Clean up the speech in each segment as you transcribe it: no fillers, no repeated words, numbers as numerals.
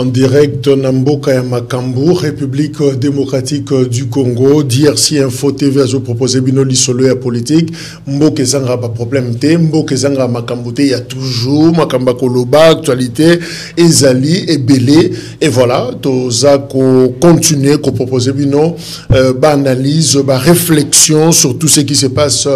En direct, Namboka ya Makambu, République démocratique du Congo, DRC Info TV a proposé bino lisolo ya politique. Mboke zanga pas problème te, Mboke zanga Makambu te, il y a toujours Makamba Koloba, actualité, Ezali et Belé. Et voilà, toza ko continuer, ko proposer bino, analyse, réflexion sur tout ce qui se passe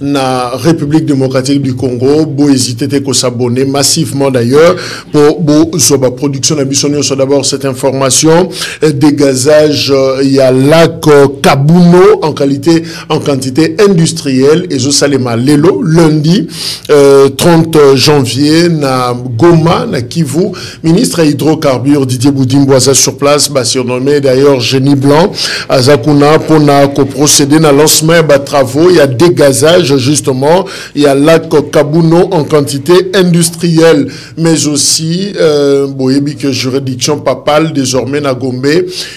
na République démocratique du Congo. Bo hésiter ko s'abonner massivement d'ailleurs pour bo soba production na sur d'abord cette information des gazages, il y a lac Kabuno en quantité industrielle et je salema lelo lundi 30 janvier na Goma na Kivu, ministre hydrocarbures Didier Boudimboisa sur place, surnommé d'ailleurs Génie Blanc Azakuna pour procéder à lancement de travaux. Il y a des gazages justement, il y a lac Kabuno en quantité industrielle mais aussi que juridiction papale désormais na Gombe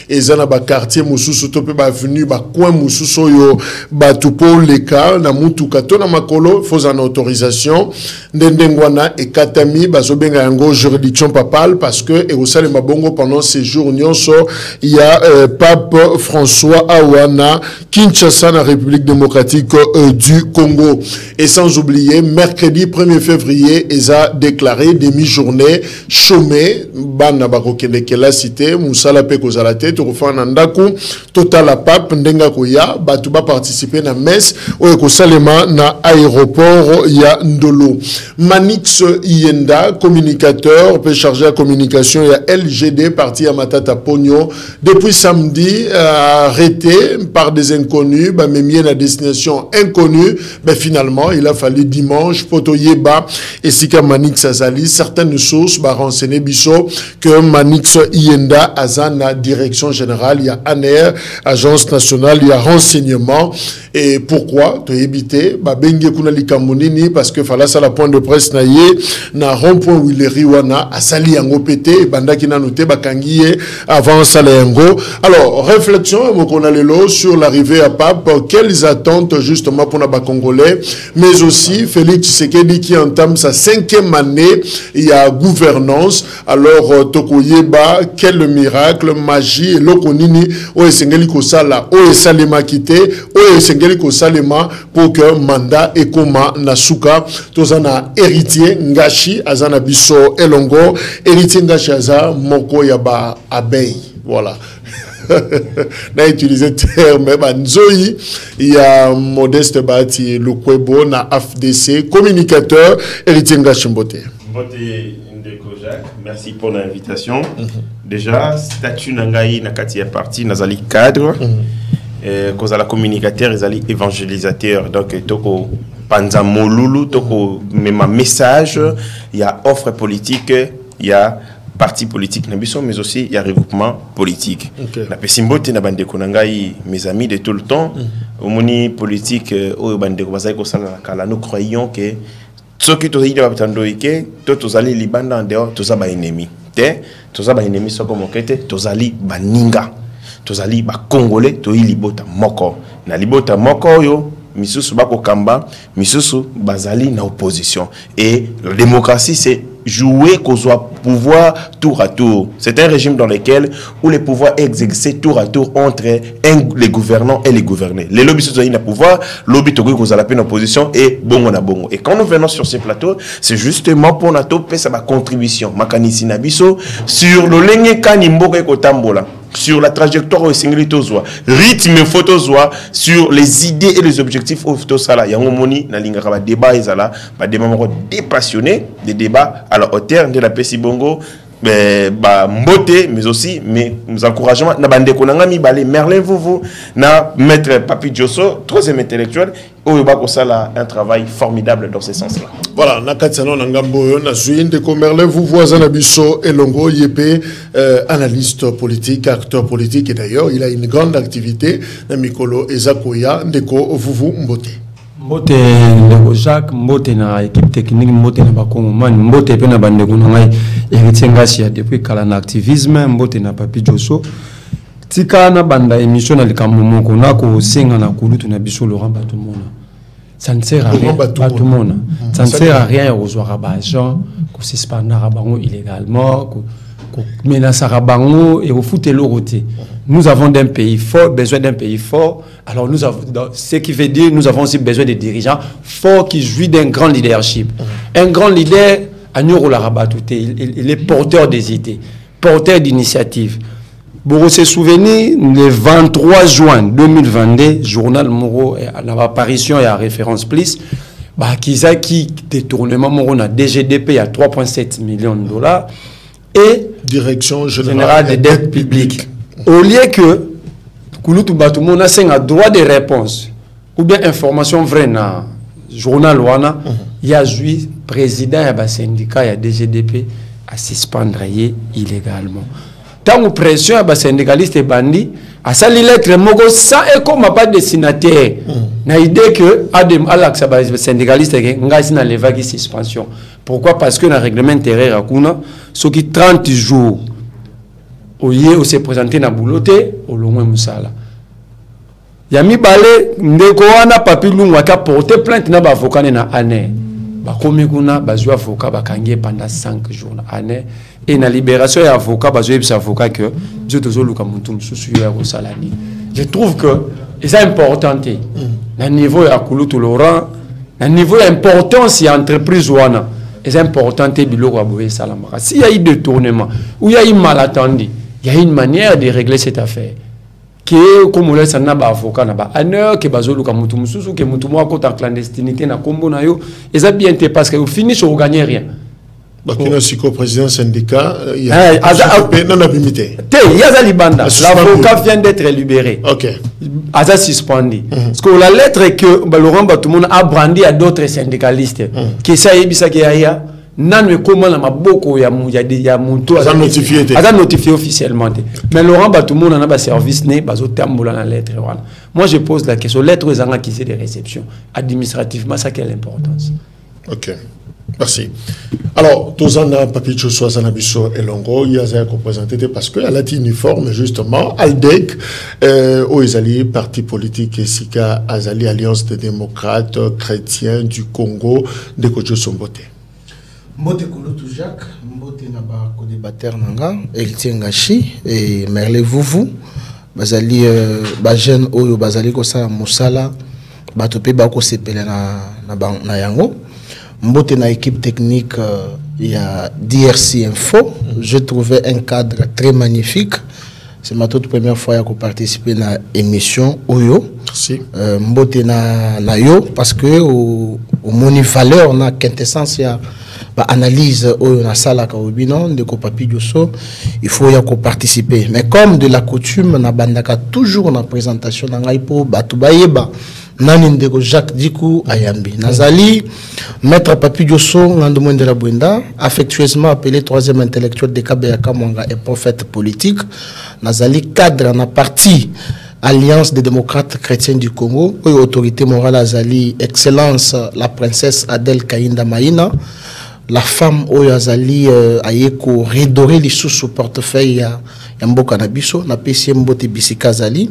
et zana ba quartier mususu tope ba avenue ba coin mususu yo ba tupo leka na mutuka to na makolo faut en autorisation ndengwana et katami bazobenga yango juridiction papale parce que et au salé mabongo pendant ces jours nyonso il y a pape François Awana Kinshasa na République démocratique du Congo et sans oublier mercredi 1er février ils a déclaré demi-journée chômée bana bakokende la cité musala pe kozala te to kofana ndaku total la pape ndenga koya batu ba participer na messe o ko salema na aéroport ya Ndolo. Manix Yenda communicateur peut charger la communication ya LGD parti à Matata Pogno depuis samedi arrêté par des inconnus même à destination inconnue finalement il a fallu dimanche potoyeba et sika Manix Azali certaines sources renseigner biso que Manix Yenda Azana direction générale, il y a ANER, agence nationale, il y a renseignement. Et pourquoi? Tu éviter, bengue kuna likamunini parce que fallait ça la point de presse naie na rond-point Willery wana asali yango pété banda kina noté bakangiye avant ça yango. Alors réflexion mokona lelo sur l'arrivée à Pape, quelles attentes justement pour na Congolais, mais aussi Félix Tshisekedi qui entame sa 5e année, il y a gouvernance. Alors tokoyeba quel miracle magie lokonini o esengeli ko sala o esalema kité o esengeli ko salema pour que mandat ekoma nasuka tozana héritier ngashi azana biso elongo héritier ngashi aza moko ya ba abeille voilà. Na utilisé terme banzoi il y a Modeste Bati Lukwebo na AFDC communicateur héritier ngashi Mbote. Merci pour l'invitation. Déjà, statut Nangaï Nakati est parti, Nazali cadre, cause à la communicateur, Nazali évangélisateur. Donc, toko panza molulu, toko même message, il y a offre politique, il y a parti politique, mais aussi il y a regroupement politique. La Pessimbote na bande Konangaï, mes amis de tout le temps, au moni politique, au bande Kobazai Kosala Kala, nous croyons que ceux qui ont été batandouïke, tous allés libanda en dehors, tous allés ennemis. Tous allés ennemis sont comme okete, tous allés baninga, tous allés ba congolais, tous allés libota moko. Na libota moko yo, misusu bako kamba, misusu bazali na opposition. Et la démocratie c'est jouer qu'au soit pouvoir tour à tour. C'est un régime dans lequel où les pouvoirs exercés tour à tour entre les gouvernants et les gouvernés. Les lobbies sont na pouvoir, lobby togo qu'on a la peine opposition et bongo na bongo. Et quand nous venons sur ces plateaux, c'est justement pour nato pesa ma contribution, makanisi na biso sur le lenge kanimbo ko tambola. Sur la trajectoire au single tozwa, rythme photozwa, sur les idées et les objectifs au photosala. Yango moni na linga ba débat ezala, ba débat dépassionné, des débats à la hauteur de la Pessi Bongo, mbote, mais aussi mes encouragements. Na bande konangami balé Merlin vous na maître Papi Djosso, troisième intellectuel, Oyoba Kosala un travail formidable dans ce sens-là. Voilà, Nakatsano Nangambo, Nazuin de Merlin vous voisin Abisso Elongo Yepé, analyste politique, acteur politique, et d'ailleurs il a une grande activité, Mikolo Ezakoya, Ndeko Vuvu Mbote. Mbote Ndeko Jacques, Mbote na équipe technique, Mbote na Bakongoman, Mbote pe na bandeko nangai héritier ngasi depuis kala activisme, Mbote na Papi Djosso. Tika na banda émission na likamomoko na ko senga na kulutu na biso Laurent Batumona. Ça ne sert à rien. Ça ne sert à rien aux agents, qu'on suspendra illégalement. menace Rabango et au foot et l'oroté. Nous avons d'un pays fort, besoin d'un pays fort. Alors nous avons, ce qui veut dire nous avons aussi besoin de dirigeants forts qui jouissent d'un grand leadership. Un grand leader, il est porteur des idées, porteur d'initiatives. Pour se souvenir, le 23 juin 2022, journal Moro, à l'apparition et à référence plus, qui détournement Moro na DGDP à 3,7 millions de dollars et Direction générale des dettes publiques. Au lieu que Kouloutou Batoumo a un droit de réponse ou bien information vraie dans le journal Wana, il y a le président du syndicat, il y a DGDP à suspendre illégalement. Tant que pression à syndicaliste et bandit, à ça les lettres mogo ça est comme pas de signataire. Na idée que Adam Alex syndicaliste ngai na leva qui suspension. Pourquoi? Parce que dans le règlement intérieur akuna ce qui 30 jours au lieu où se présenter na bouloté au loin musala. Yami balé ndeko wana papi lungwa ka porter plainte na ba avocat na année. Ba komi kuna bazwa avocat bakangie pendant 5 jours na année. Et la libération des avocats, que je trouve que c'est important. Le niveau de Kouloutou Laurent, le niveau important, c'est l'entreprise. C'est important de s'il y a eu détournement, ou il y a eu malentendu, il y a une manière de régler cette affaire. Qui est comme on laisse un avocat, qui est en clandestinité, et ça bien parce que vous finissez, vous ne gagnez rien. Le président syndicat, il y a l'avocat vient d'être libéré. Ok. Aza suspendu. Parce que la lettre que Laurent Batoumouna a brandi à d'autres syndicalistes, qui ça qui a nan comment la maboko ya muto a notifié officiellement. Mais Laurent Batoumouna n'a pas service né bazo tambola la lettre. Moi je pose la question, lettre aux accusés de réception administrativement ça quelle importance. Ok. Merci. Alors, Tozana Papi Joshua Zanabiso et Longo, il y a un représenté parce que elle a dit uniforme justement, Aldec, Oezali, parti politique et Sika Azali, Alliance des démocrates chrétiens du Congo, de Kojo Sombote. Mbote Kouloutou Jacques, Mbote Naba Kodébater Nanga, Eltien Gachi et Merle Vouvou, Bazali, Bajen Oyo, Bazali Kosa Moussala, Batope Bako Sepele na Yango. Mbote na équipe technique, il y a DRC Info. Je trouvais un cadre très magnifique. C'est ma toute première fois que je participe à l'émission Oyo. Merci. Mbote na yo parce que au moni valeur na quintessence ya ba analyse Oyo na sala ka obino de ko Papi Joso, il faut y participer. Mais comme de la coutume na bandaka toujours na présentation na ngai po batu bayeba nani ndeko Jacques Dikou Ayambi. Nazali, maître Papi Joso, Ngandoumouin de la Bouenda, affectueusement appelé 3e intellectuel de Kabeyaka Mwanga et prophète politique. Nazali, cadre na parti Alliance des démocrates chrétiens du Congo, autorité morale Azali, excellence la princesse Adèle Kainda Maïna, la femme Oyazali Ayeko redoré les sous portefeuille ya Mboka Nabiso, na pesi Mbote Bisika Zali,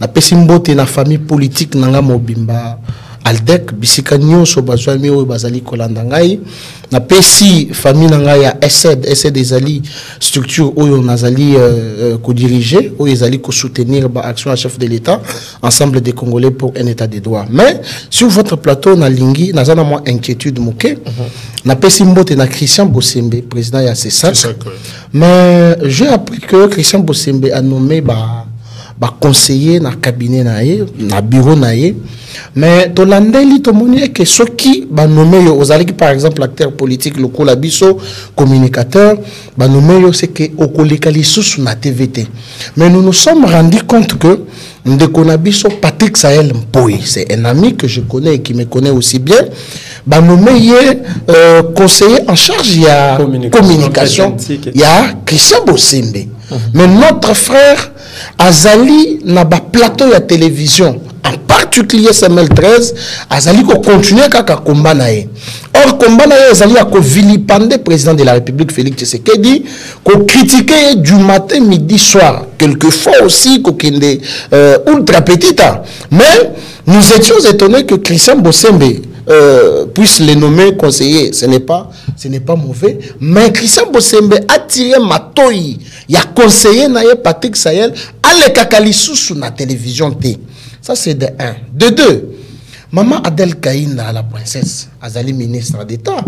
na pesi Mbote na famille politique nanga mobimba Aldec Bisika nyonso bazwami oyo bazali kolanda ngai, na pesi famille nanga ya SED ezali structure oyo nazali ko diriger oyo ezali ko soutenir ba action à chef de l'État, ensemble des Congolais pour un état de droit. Mais sur votre plateau na lingi nazana moi inquiétude moke. Na pesi Mbote na Christian Bosembe, président ya CESAC. Mais j'ai appris que Christian Bosembe a nommé conseiller na cabinet na bureau naie. Mais tolandeli tomoni que ceux qui ba nommé yo ozaliki par exemple acteur politique local abiso communicateur ba nommé yo c'est que okolekali sous na TVT. Mais nous nous sommes rendus compte que ndeko na biso Patrick Sahel Mpoyi, c'est un ami que je connais et qui me connaît aussi bien. Bah nommé conseiller en charge il y a communication il y a Christian Bosembe. Mais notre frère Azali na ba plateau ya télévision en particulier Samuel 13 Azali ko continuer kaka combat na ye. Or combat na ye Azali a ko vilipender président de la République Félix Tshisekedi, ko critiquer du matin midi soir, quelquefois aussi ko kende ultra petita. Mais nous étions étonnés que Christian Bosembe puisse les nommer conseillers. Ce n'est pas mauvais. Mais Christian Bossembe a tiré Matoyi. Il y a conseiller Patrick Sayel à l'Ekakali sous la télévision T. Ça, c'est de 1. De 2. Maman Adel Kaïna, la princesse, Azali ministre d'État.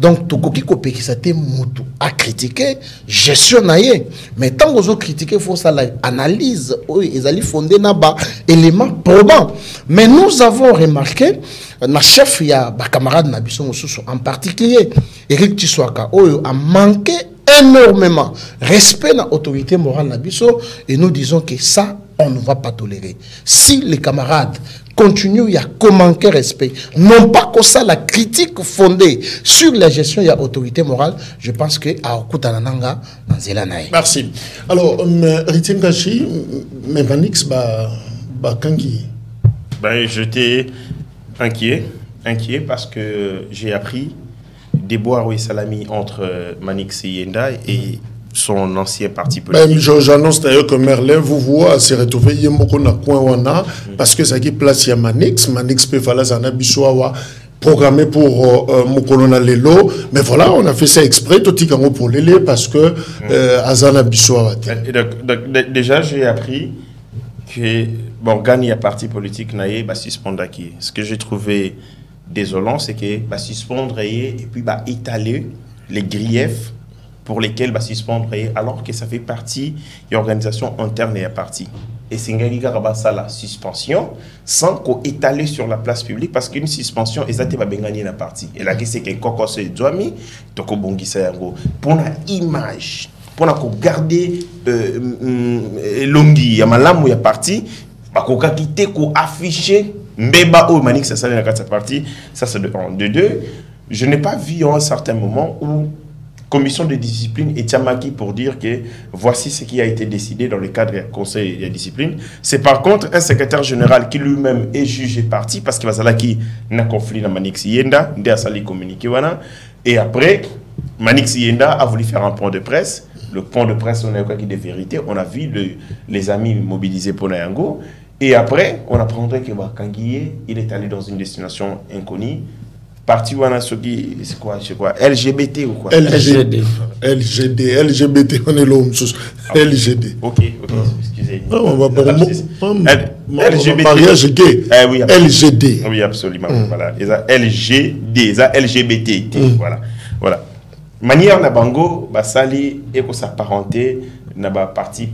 Donc, Tokoki Kopé qui s'était moutou à critiquer, gestion naïe. Mais tant que vous critiquez, il faut ça l'analyse. Ils allaient fonder naba éléments probants. Mais nous avons remarqué, notre chef, il y a camarade Nabisson en particulier, Eric Tiswaka, a manqué énormément respect dans l'autorité morale Nabisso. Et nous disons que ça, on ne va pas tolérer. Si les camarades continuent à manquer respect, non pas que ça la critique fondée sur la gestion de l'autorité morale, je pense que à Okutananga dans Zelanaï. Merci. Alors, Ritien Gachi, mais Manix, Kangi. J'étais inquiet parce que j'ai appris des bois et salami entre Manix Yenda et son ancien parti politique. J'annonce d'ailleurs que Merlin vous voit se retrouver parce que ça qui place il y a Manix peut faire la bissoa programmé pour Mokolona Lelo, mais voilà, on a fait ça exprès tout pour l'élé parce que Azana bissoa. Déjà j'ai appris que Gani a parti politique naïe suspendre qui. Ce que j'ai trouvé désolant, c'est que suspendre et puis étaler les griefs pour lesquels suspendre alors que ça fait partie de l'organisation interne et à parti. Et c'est la suspension sans qu'on étale sur la place publique parce qu'une suspension exactement va gagner la partie. Et là c'est que Koko se doit mis donc pour la image pour garder longi ya malamu ya parti bakoka quitter ko afficher mbeba o manik ça ça dans cette partie ça c'est de 1 de 2 je n'ai pas vu à un certain moment où commission de discipline et Tiamaki pour dire que voici ce qui a été décidé dans le cadre du conseil de discipline. C'est par contre un secrétaire général qui lui-même est jugé parti parce qu'il va savoir qui n'a conflit dans Manix Yenda, il a sali communiqué et après Manix Yenda a voulu faire un point de presse. Le point de presse on a eu des vérités, on a vu les amis mobilisés pour Nayango et après on apprendrait que Kanguié il est allé dans une destination inconnue. Parti ou c'est quoi LGBT ou quoi LGBT, on est l'homme LGD. Ok, excusez. Non, on va pas LGBT. Mariage gay. Oui, LGD. Oui, absolument. Voilà. Les LGD, les LGBT. Voilà. Manière na bango, sali et que s'apparenter na parti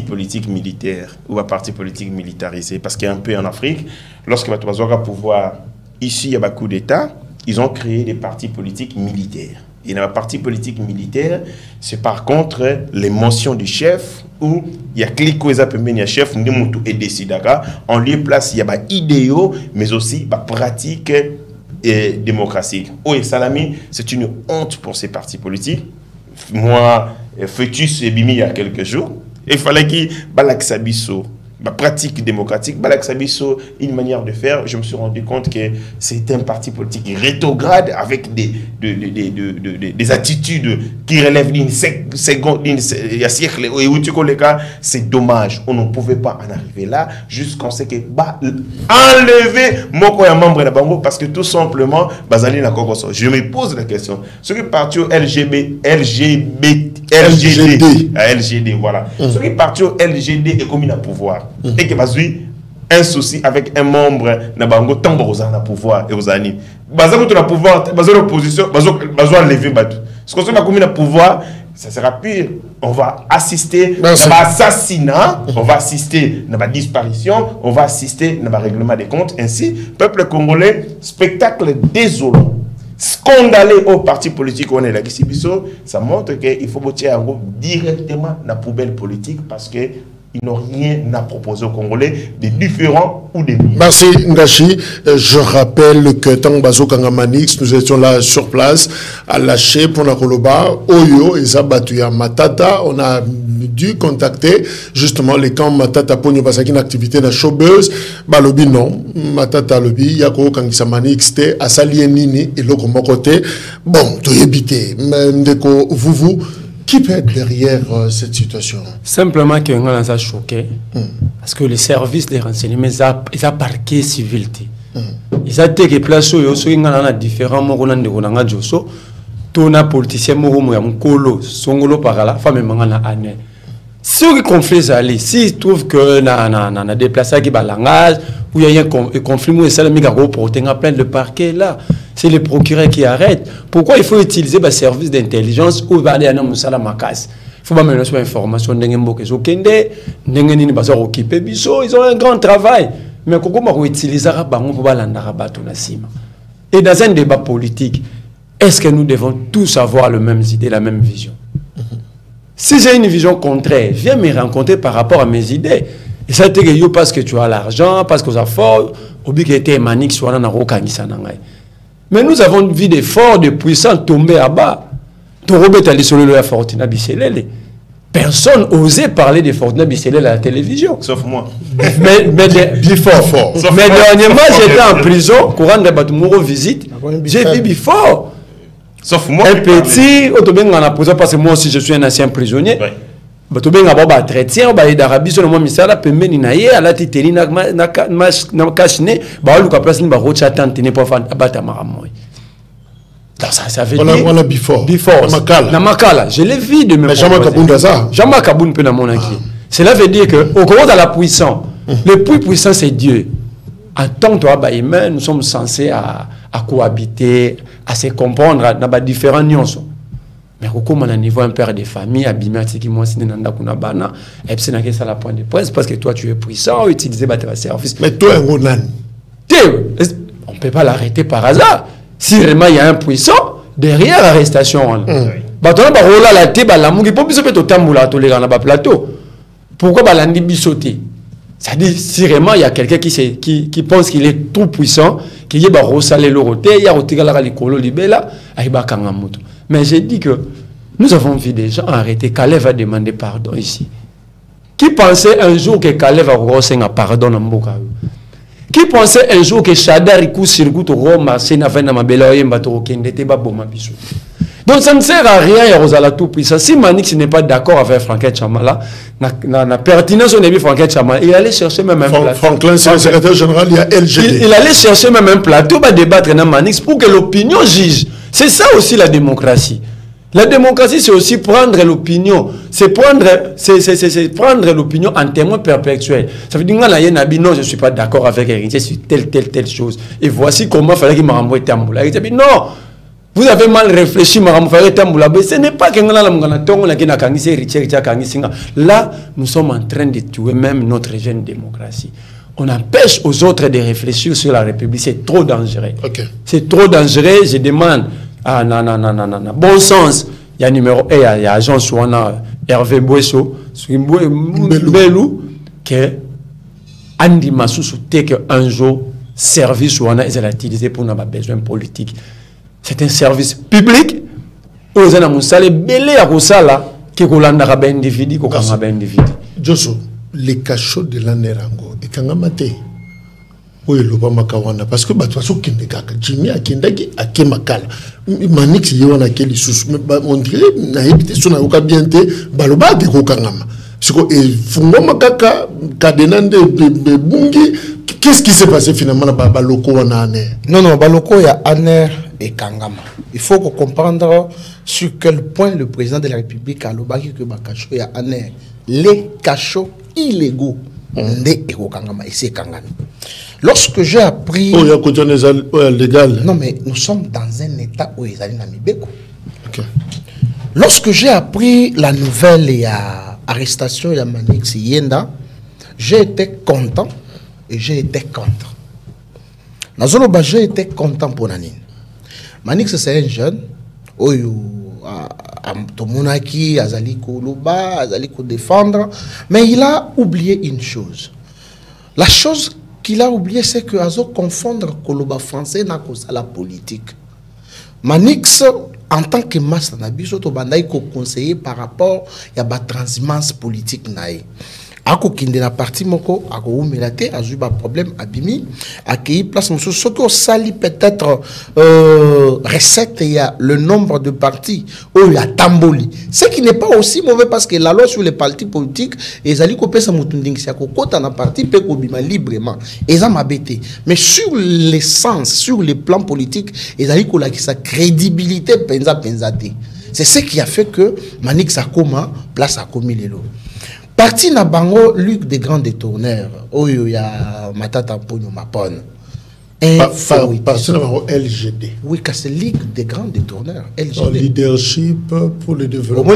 politique militaire ou parti politique militarisé parce qu'un peu en Afrique, lorsque tu vas pouvoir ici, il y a un coup d'État, ils ont créé des partis politiques militaires. Et dans les partis politiques militaires, c'est par contre les mentions du chef où il y a clico et chef et décidera. En lieu place, il y a des idéaux, mais aussi des pratiques et démocratie. Et Salami, c'est une honte pour ces partis politiques. Moi, fœtus et bimi il y a quelques jours, il fallait qu'il balak sabiso. Pratique démocratique, une manière de faire, je me suis rendu compte que c'est un parti politique rétrograde avec des attitudes qui relèvent d'une seconde, d'un siècle. Et où tu connais le cas, c'est dommage. On ne pouvait pas en arriver là, jusqu'on sait que enlever mon membre de Bango parce que tout simplement, je me pose la question. Ce qui est parti au LGD, voilà. Ce qui est parti au LGD est comme il a pouvoir. Et que un souci avec un membre na bango tant bozana na pouvoir et aux années baza ko na pouvoir baza l'opposition baza lever batu ce qu'on a commis na pouvoir ça sera pire. On va assister à l'assassinat, on va assister à la disparition, on va assister à règlement des comptes. Ainsi, peuple congolais, spectacle désolant, scandalé au parti politique on est là ici, ça montre qu'il faut voter directement dans la poubelle politique parce que ils n'ont rien à proposer aux Congolais, des différents ou des mieux. Merci Ngachi. Je rappelle que tant Bazo Kangamanix, nous étions là sur place à lâcher pour la Koloba, Oyo et Zabatuya Matata. On a dû contacter justement les camps Matata pour nous passer une activité dans showbuzz. Balobi non, Matata Lobi, Yako Kangisa Manix, à Salienini et l'autre côté. Bon, tout éviter. Ndeko, vous. Qui peut être derrière cette situation? Simplement qu'on a choqué parce que les services des renseignements, ils ont parqué civilité. Ils ont été place où ils ont différents mots qu'on a de Josso. Tout na politicien morumo ya mkolo songolo par là femme mangana année. Si on conflit ali, si trouve que na déplacé qui balangage ou il y a un conflit où ça le mega reporter à plein de parquet là, c'est le procureur qui arrête. Pourquoi il faut utiliser le service d'intelligence ou va aller à un musala makas? Il faut pas mener sur information d'engembo que zokende, n'engeni ba zo occuper biso, ils ont un grand travail. Mais comment on utilisera bango pour balanda rabato na sima. Et dans un débat politique, est-ce que nous devons tous avoir les mêmes idées, la même vision? Si j'ai une vision contraire, viens me rencontrer par rapport à mes idées. Et ça te dit parce que tu as l'argent, parce que tu as fort, ou bien que tu es manique, soit dans la. Mais nous avons vu des forts, des puissants tomber à bas. Personne n'osait parler de Fortuna Bisselel à la télévision. Sauf moi. Mais dernièrement, j'étais en prison, courant de Batoumoro visite, j'ai vu Bifort. Sauf moi. Un petit, parce que moi aussi je suis un ancien prisonnier. Batobenga baba traitien ba d'Arabie sur le moment misala pembeni na ye ala titeli na kashne ba luka place ni ba rocha tante ne pas faire abata maramoy. Ça veut dire on a before na makala je l'ai vu de mes Jean-Marc Kabunda ça Jean-Marc Kabunda peut na mon aki. Cela veut dire que au cours de la puissance le plus puissant c'est Dieu. En tant que humain nous sommes censés à cohabiter, à se comprendre dans différents nuances. Mais comme on a niveau un père de famille, abîmé, qui moi signé dans kuna bana, et puis c'est na ça la point de presse parce que toi tu es puissant, utiliser battre service. Mais toi un gonan. On peut pas l'arrêter par hasard. Si vraiment il y a un puissant derrière l'arrestation. Bato ba rola la té ba la mungi po biso pe to tambula to les na ba plateau. Pourquoi ba landi bisoté? Ça dit si vraiment il y a quelqu'un qui pense qu'il est trop puissant, qu'il y a ba rosalé loroté, il y a rotigala la likolo libela, ay ba kanga moto. Mais j'ai dit que nous avons vu des gens arrêter. Calais va demander pardon ici. Qui pensait un jour que Calais va recevoir un pardon en Mboka? Qui pensait un jour que Chadar Ikou Sirgout Roma Sénafena Mabela Yembato Kendete Baboma Bissou? Donc ça ne sert à rien, Rosala tout puissant. Si Manix n'est pas d'accord avec Franklin Chamala, la pertinence on a vu Franklin Chamala, il allait chercher même un plateau. Franklin, c'est le secrétaire général, il y a LGD. Il allait chercher même un plateau, va débattre dans Manix pour que l'opinion juge. C'est ça aussi la démocratie. La démocratie, c'est aussi prendre l'opinion. C'est prendre l'opinion en témoin perpétuel. Ça veut dire que non, je ne suis pas d'accord avec Héritier sur telle chose. Et voici comment il fallait qu'il m'a renvoyé Tamboula. Héritier dit non, vous avez mal réfléchi, m'a renvoyé Tamboula. Mais ce n'est pas que là, nous sommes en train de tuer même notre jeune démocratie. On empêche aux autres de réfléchir sur la République. C'est trop dangereux. Okay. C'est trop dangereux. Je demande à bon sens. Il y a numéro 1, il y a agent Souana Hervé Bouesso, Belou, que Andy Massou souhaitait qu'un jour, service Souana est utilisé pour nos besoins politiques. C'est un service public. Où les gens ont belé à Rosala, qui est un individu, Josso, les cachots de l'Anerango, et quand on a été, oui, le Bamakawana, parce que Batwaso Kendekaka, Jimmy Akendaki, Akemakala, Manix Yona Kelly Sous, on dirait, Naïbité, son avocat bien té, Baloba de Kokangama. Parce que Fungo Makaka, Kadenande, Bungi, qu'est-ce qui s'est passé finalement à Baloko Wane? Non, Baloko, il y a Aner et Kangama. Il faut comprendre sur quel point le président de la République a l'obaki que Bakacho et Aner, les cachots illégaux. Et Kangami. Lorsque j'ai appris... légal. Non, mais nous sommes dans un état où ils allaient Namibeko. Lorsque j'ai appris la nouvelle et l'arrestation de Manix Yenda, j'ai été content et j'ai été contre. Nazoloba, j'ai été content pour Nanine. Manix, c'est un jeune. Tomonaki, Azaliko Loba, Azaliko défendre, mais il a oublié une chose. La chose qu'il a oublié, c'est que Azo confondre Koloba français n'a que la politique. Manix, en tant que master Nabiso, Tobandaï conseiller par rapport à la transhumance politique naïe. ako kinde na parti moko ako umelate azuba problème abimi accueilli place monsieur soto sali peut-être recette il y a le nombre de partis ou la tamboli, ce qui n'est pas aussi mauvais parce que la loi sur les partis politiques ezali ko pesa mutundingi ya kokota na parti pe ko bima librement eza mabete, mais sur l'essence, sur le plan politique ezali ko la sa crédibilité penza penzate. C'est ce qui a fait que Manix Akoma place à Komilelo. Parti na bango Luc des grands détourneurs. Oyo ya matata ponyo mapone. Parti na bango LGD. Oui, c'est Ligue des grands détourneurs. LGD. Leadership pour le développement.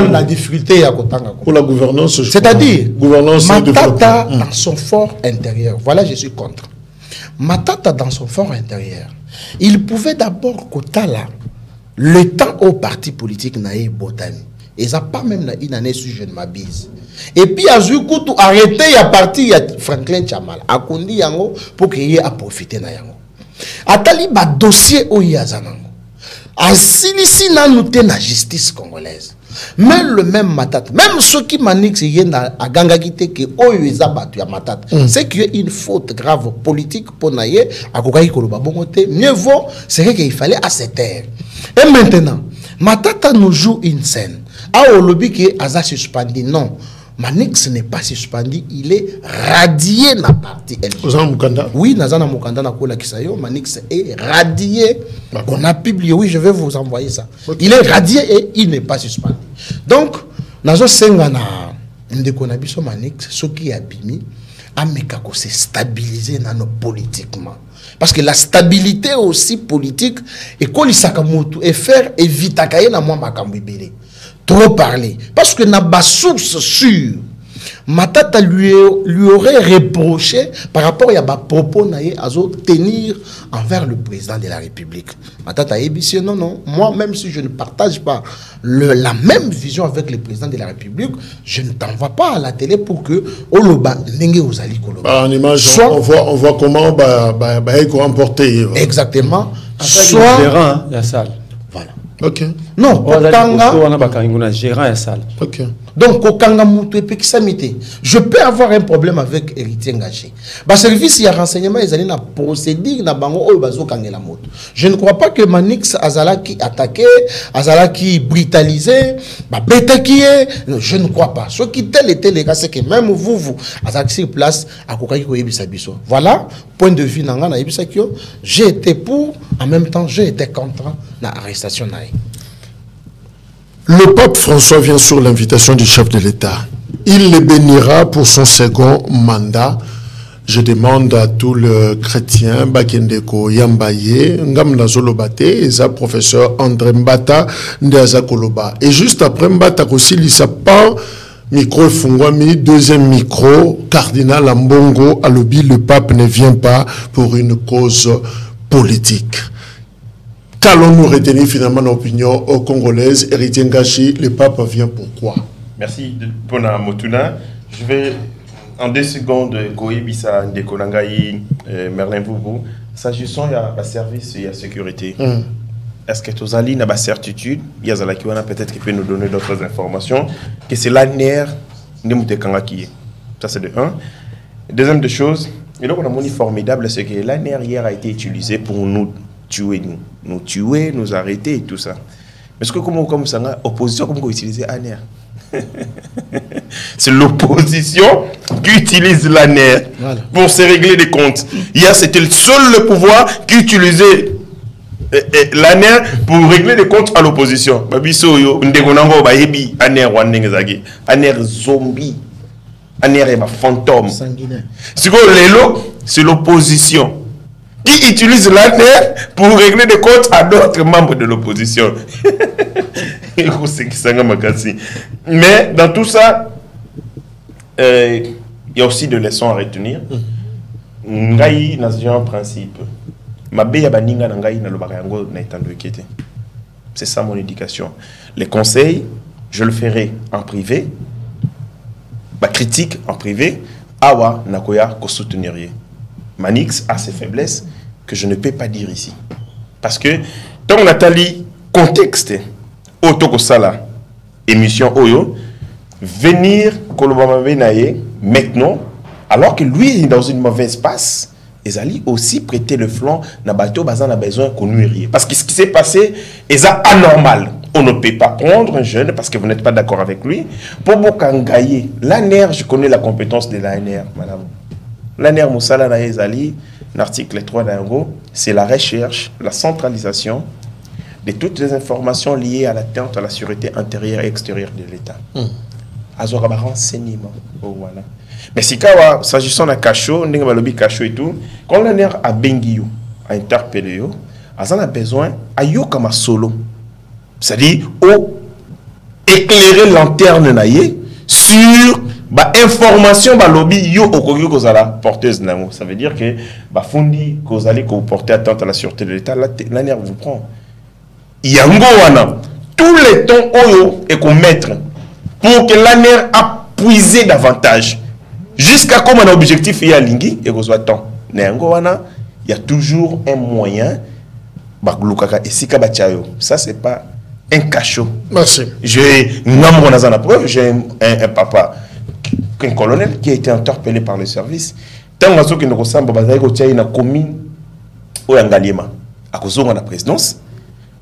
La difficulté à Kotanga. Pour la gouvernance. C'est-à-dire, Matata dans son fort intérieur. Voilà, je suis contre. Matata dans son fort intérieur. Il pouvait d'abord Kotala. Le temps au parti politique n'a eu botani. Et ça pas même une année si je ne m'abuse. Et puis à Zoukou arrêté il y a parti il y a Franklin Chamala. A Kondi yango pour qu'il y ait à profiter na yango. Atali ba dossier au yazanango. A silisi na noté na justice congolaise. Même le même matata, même ceux qui manixent à gangagité que oyo ezabatu ya matata, c'est qu'il y a une faute grave politique pour naïe à kokai koloba bongote. Mieux vaut c'est qu'il fallait à se taire. Et maintenant, Matata nous joue une scène. Ah, au lobby qui est suspendu. Non, Manix n'est pas suspendu, il est radié dans la partie. Oui, Nazana Mukanda na kola kisayo, Manix est radié. On a publié, oui, je vais vous envoyer ça. Il est radié et il n'est pas suspendu. Donc, Nazo Sengana, Ndekonabiso Manix, ce qui a bimi, Amekako s'est stabilisé politiquement. Parce que la stabilité aussi politique et et faire éviter à na moi trop parler parce que n'a pas source sûre. Matata lui aurait reproché par rapport à ba propos naïe à tenir envers le président de la République. Matata a dit non, moi même si je ne partage pas la même vision avec le président de la République, je ne t'envoie pas à la télé pour que Oloba Nenge Ozali Koloba. En image, on voit comment emporter. Exactement. Soit la salle. Voilà. Ok. Non, gérant salle. Ok. Donc, je peux avoir un problème avec héritier engagé. Bah, service, il y a renseignement, ils allaient procéder dans bango la moto. Je ne crois pas que Manix Azalaki attaqué, Azalaki brutalisé, bah, bête qui est. Je ne crois pas. Ce qui tel était les gars, c'est que même vous, Azalaki sur place, à Kokaki Koyebisabiso. Voilà, point de vue Nanga na Yebisakio. J'ai été pour, en même temps, j'ai été contre l'arrestation. Le pape François vient sur l'invitation du chef de l'État. Il le bénira pour son second mandat. Je demande à tous les chrétiens, Bakendeko Yambaye, Ngamna Zolobate, et sa professeur André Mbata, Ndiaza Koloba. Et juste après Mbata aussi, il s'appelle micro Fungwami, deuxième micro, cardinal Ambongo, Alobi, le pape ne vient pas pour une cause politique. Qu'allons-nous retenir finalement l'opinion congolaise? Héritier Ngashi, le pape vient pourquoi? Merci pour la Motuna. Je vais en 2 secondes Koyebisa Ndekonangaï, Merlin Boubou. S'agissant de la service et la sécurité, est-ce que Tozali n'a pas certitude? Yazalakiwana peut-être qu'il peut nous donner d'autres informations que c'est l'ANER Nemutekangaki. Ça c'est de 1. Deuxième de choses, et donc on a mon formidable, c'est que l'ANER hier a été utilisé pour nous tuer, nous arrêter et tout ça. Mais ce que comme ça, opposition, comment on utilise l'ANER? C'est l'opposition qui utilise l'ANER pour se régler des comptes. Hier, c'était le seul pouvoir qui utilisait l'ANER pour régler des comptes à l'opposition. ANER zombie, ANER fantôme. C'est l'opposition qui utilise l'ANER pour régler des comptes à d'autres membres de l'opposition. Mais dans tout ça, il y a aussi des leçons à retenir. Ngai n'a un principe. C'est ça mon éducation. Les conseils, je le ferai en privé. Ma critique en privé, awa nakoya ko soutenir. Manix a ses faiblesses que je ne peux pas dire ici. Parce que, tant Nathalie, contexte, Otoko Sala, émission Oyo, venir, Kolobama Benaye, maintenant, alors que lui est dans une mauvaise passe, Ezali aussi prêter le flanc na bateau bazan a besoin qu'on nuire. Parce que ce qui s'est passé est anormal. On ne peut pas prendre un jeune parce que vous n'êtes pas d'accord avec lui. Pour Bokangaye, l'ANR, je connais la compétence de l'ANR, madame. L'ANR Moussala na Ezali, l'article 3 d'Ango, c'est la recherche, la centralisation de toutes les informations liées à l'atteinte à la sûreté intérieure et extérieure de l'État. Azora renseignement. Voilà. Mais si kawa, s'agissant de Kacho, Ndengabalobi Kacho et tout, quand l'ANR a bengi a interpellé, Azan a besoin, à yo comme solo. C'est-à-dire, éclairer lanterne naïe sur bah information bah lobby yo okogi kozala porteuse namo. Ça veut dire que bah fondi kozali ko porter atteinte à la sûreté de l'État, l'ANR vous prend. Yango wana tous les temps oyo et qu'on mettre pour que l'ANR a puisé davantage jusqu'à comme un objectif et à lingui et qu'on soit temps. Yango wana il y a toujours un moyen bah lukaka et sika bachayo. Ça c'est pas un cachot. Merci. J'ai un papa, un colonel qui a été interpellé par le service. Tant que nous ressemblons à une commune au Angaliema, à cause de la présidence,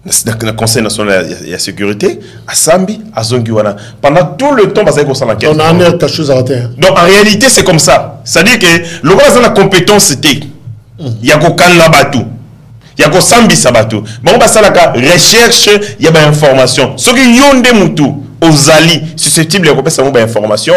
le Conseil national de la sécurité, à Sambi, à Zongiwana. Pendant tout le temps, on a un cachot à terre. Donc en réalité, c'est comme ça. C'est-à-dire que le roi de la compétence, c'était il y a qu'au Kanabatu. Il y a Sambi Sabato. Bon, bah, ça, la recherche, il y a des informations. Ce qui yonde moutou, aux alliés, susceptibles de repérer des informations,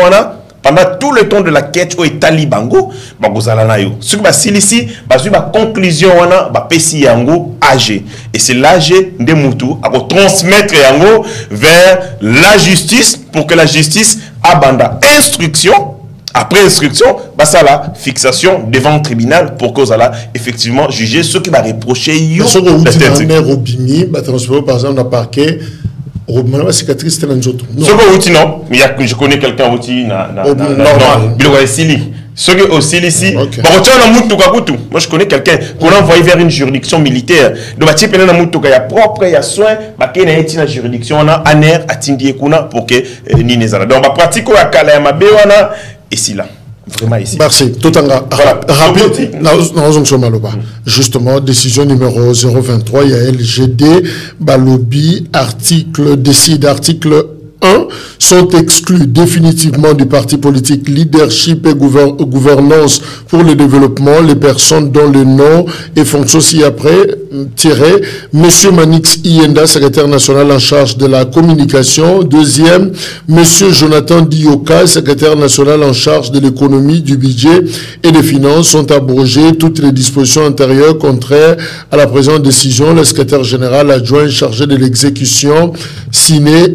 pendant tout le temps de la quête, au Talibango, bah, vous allez là. Ce qui va ici, bah, la conclusion, bah, Pessi Yango, AG. Et c'est l'AG de moutou, à transmettre Yango vers la justice, pour que la justice abandonne instruction. Après instruction, bah ça la fixation devant le tribunal pour que ça effectivement juger ceux qui va reprocher yo. Ce que vous dites en Robini, bah transférer par exemple dans le parquet, Robini la cicatrice c'est un autre. Ce que vous dites non, mais je connais quelqu'un aussi normal. Biloko Sili. Ce que aussi ici, bon tu as un moutou kakutu. Moi je connais quelqu'un qu'on a envoyé vers une juridiction militaire. Donc bah tu peux un moutou il y a propre, il y a soin, bah qui est une juridiction on a aner atindi kuna pour que ni nezala. Donc bah pratique à kala ya mabe wana. Ici là, vraiment ici. Merci. Tout en rapide. Justement, décision numéro 023, il y a LGD, Balobi, article, décide, article 1, sont exclus définitivement du parti politique leadership et gouvernance pour le développement les personnes dont le nom et fonction ci-après tiré Monsieur Manix Ienda, secrétaire national en charge de la communication. Deuxième, Monsieur Jonathan Dioka, secrétaire national en charge de l'économie, du budget et des finances. Sont abrogées toutes les dispositions antérieures contraires à la présente décision. Le secrétaire général adjoint chargé de l'exécution signé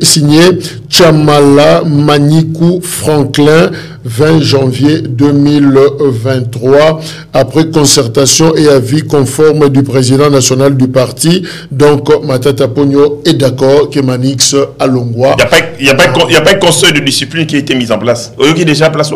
Chamala Manikou Franklin, 20 janvier 2023, après concertation et avis conforme du président national du parti. Donc, Matata Pogno est d'accord que Manix Alongwa. Il n'y a pas de conseil de discipline qui a été mis en place. Il y a déjà en place,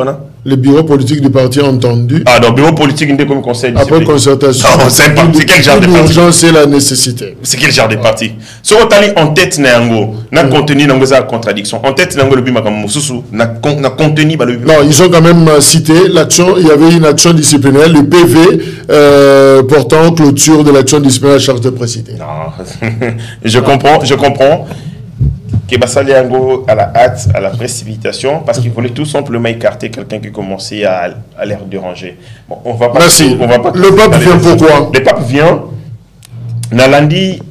le bureau politique du parti a entendu. Ah, donc, le bureau politique n'est comme conseil de discipline. Après concertation. C'est quel genre de parti? L'urgence et la nécessité. C'est quel genre de parti? Si on est en tête, n'a contenu dans la contradiction. En tête, le bima comme Moussou, n'a contenu. Non, ils ont quand même cité l'action. Il y avait une action disciplinaire, le PV portant clôture de l'action disciplinaire à charge de préciser. Non, je comprends. Que Bassali Ango à la hâte, à la précipitation, parce qu'il voulait tout simplement écarter quelqu'un qui commençait à l'air déranger. Bon, on va pas. Merci. Le pape vient pourquoi? Le pape vient. Nalandi,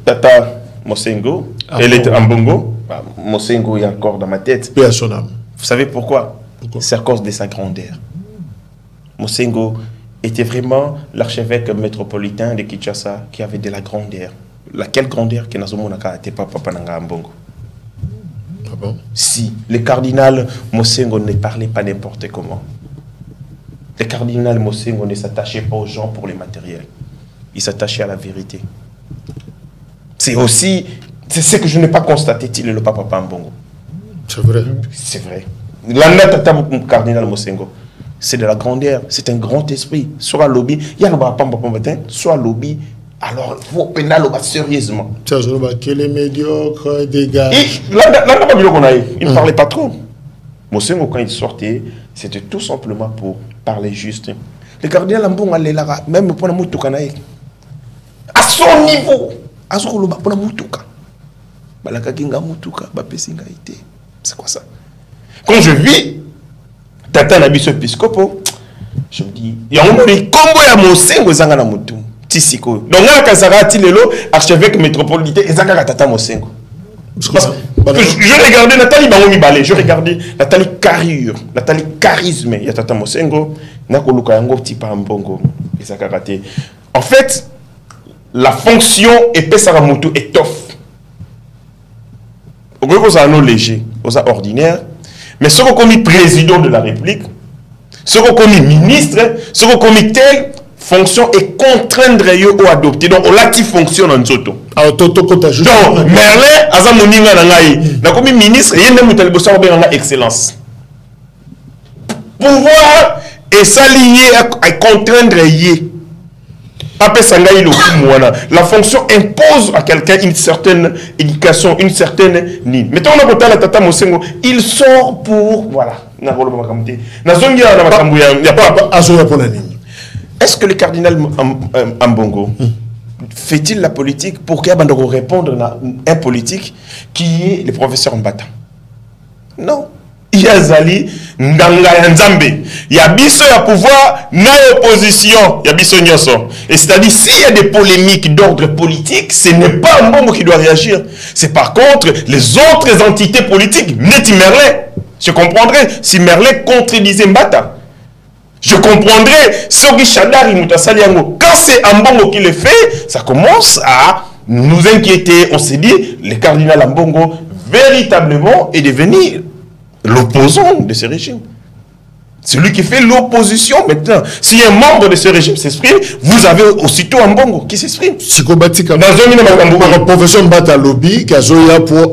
Tata Mosengo, elle est en Bongo. Mosengo est encore dans ma tête. Paix à son âme. Vous savez pourquoi? C'est à cause de sa grandeur. Mosengo était vraiment l'archevêque métropolitain de Kinshasa qui avait de la grandeur. Laquelle grandeur que Nazomo n'était pas Papa Nanga Mbongo. Ah bon? Si le cardinal Mosengo ne parlait pas n'importe comment. Le cardinal Mosengo ne s'attachait pas aux gens pour les matériels. Il s'attachait à la vérité. C'est aussi, c'est ce que je n'ai pas constaté, il est le Papa Mbongo. C'est vrai. C'est vrai. L'annata cardinal Mosengo, c'est de la grandeur, c'est un grand esprit. Soit lobby, il y a le matin, soit lobby. Alors, il faut pénal sérieusement. Quel est médiocre, des gars. Il ne parlait pas trop. Mosengo, quand il sortait, c'était tout simplement pour parler juste. Le cardinal Ambongo, même pour la Moutouka, à son niveau, à son niveau, pour la Moutouka. C'est quoi ça? Quand je vis Tata Nabiso Episcopo, je me dis, il y a un combo à Mosengo Zangana Moutou. Tisiko. Donc là, Kazara Tilelo, archevêque métropolitain, et Zangara Tata Mosengo. Je regardais Nathalie Baomi Balé, je regardais Nathalie Carrure, Nathalie Charisme, il y a Tata Mosengo, Nakoluka Yango Tipa Mbongo, et Zangara. En fait, la fonction épée Saramutu étoffe. Vous avez un léger, vous avez ordinaire, mais ce qu'on est président de la République, ce qu'on est ministre, ce qu'on est telle fonction est contraindre ou adopter. Donc, on l'a qui fonctionne en Zoto. Donc, Merlin, Azamoninga Nangaï, comme ministre, il y a une excellence. Pouvoir et s'aligner à contraindre y. La fonction impose à quelqu'un une certaine éducation, une certaine ligne. Mettons on a la Tata Mosengo, il sort pour voilà. Est-ce que le cardinal Ambongo fait-il la politique pour qu'il y ait répondre à un politique qui est le professeur Mbata? Non. Il y a Zali, Ndanga Nzambe. Il y a biso à pouvoir, na opposition, il y a biso nyoso. Et c'est-à-dire, s'il y a des polémiques d'ordre politique, ce n'est pas un bon qui doit réagir. C'est par contre les autres entités politiques. Neti Merlin, je comprendrais si Merlin contredisait Mbata. Je comprendrais ce que Chadari Moutasaliango. Quand c'est Ambongo qui le fait, ça commence à nous inquiéter. On s'est dit, le cardinal Ambongo, véritablement, est devenu l'opposant de ce régime. Celui qui fait l'opposition maintenant. Si un membre de ce régime s'exprime, vous avez aussitôt un bongo qui s'exprime. Le professeur Mbata Lobby, qui a joué pour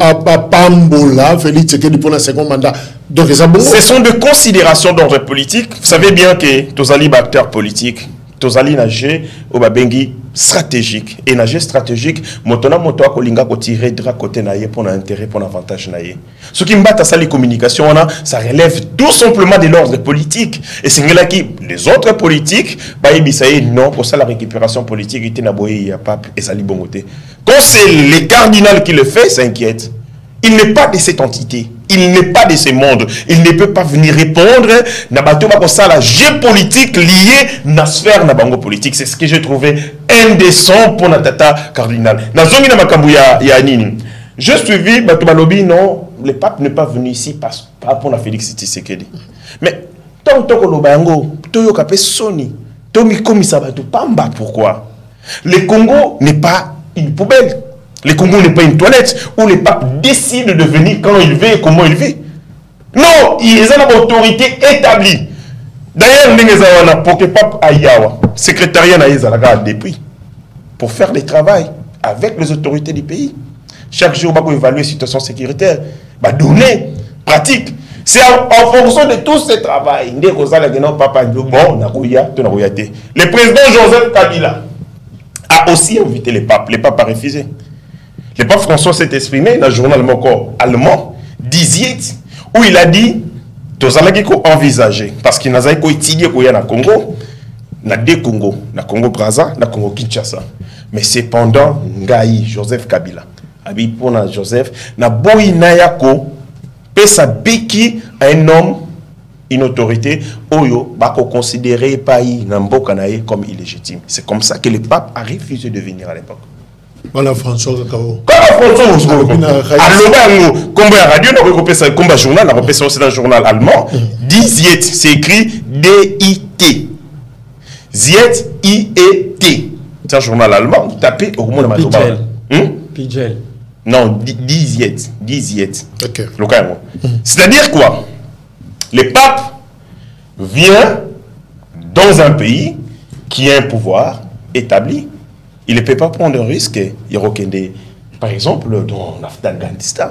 Pambola, Félix Tshisekedi pour un second mandat. Donc, ce sont des considérations d'ordre politique. Vous savez bien que Tozali est acteur politique. Tozali nagé au Babengi stratégique. Et nagé stratégique, motona moto akolinga ko tirer dra côté naie pour l'intérêt, pour l'avantage naie. Ce qui m'bat à ça les communications, ça relève tout simplement de l'ordre politique. Et c'est là qui les autres politiques, bah ils non pour ça la récupération politique était naboye il y a pas et ça li bongoté. Quand c'est le cardinal qui le fait, ça inquiète. Il n'est pas de cette entité. Il n'est pas de ce monde. Il ne peut pas venir répondre à la géopolitique liée à la sphère de politique. C'est ce que j'ai trouvé indécent pour notre cardinal. Je suivi Batouba-Lobi, non, le pape n'est pas venu ici par rapport à Félix Tshisekedi. Mais tant que Lobango, Toyo Kapé Soni, Tomi Komisa Batou Pamba, pourquoi? Le Congo n'est pas une poubelle. Le Congo n'est pas une toilette où le pape décide de venir quand il veut et comment il veut. Non, il y a une autorité établie. D'ailleurs, pour que le pape Ayawa, secrétariat n'a depuis, pour faire le travail avec les autorités du pays. Chaque jour, on va évaluer la situation sécuritaire, donner, pratique. C'est en fonction de tout ce travail. Le président Joseph Kabila a aussi invité le pape. Le pape a refusé. Le pape François s'est exprimé dans le journal allemand, 18, où il a dit, envisager, parce qu'il n'a pas étudié qu'il y a dans le Congo, na deux Congo, na Congo Brazza, na Congo Kinshasa. Mais cependant, Ngaï, Joseph Kabila, Abipona Joseph, na boyi nayako, pesa beki à un homme, une autorité, oyo, bako considéré pays Namboka naye comme illégitime. C'est comme ça que le pape a refusé de venir à l'époque. Voilà François Kakao. Comment François Combo radio, combo journal, c'est un journal allemand. Ziet, c'est écrit D-I-T. Ziet, I-E-T. C'est un journal allemand. Vous tapez au moment de Pidgel. Non, Ziet. Ok. C'est-à-dire quoi? Le pape vient dans un pays qui a un pouvoir établi. Il ne peut pas prendre un risque. Par exemple, dans l'Afghanistan.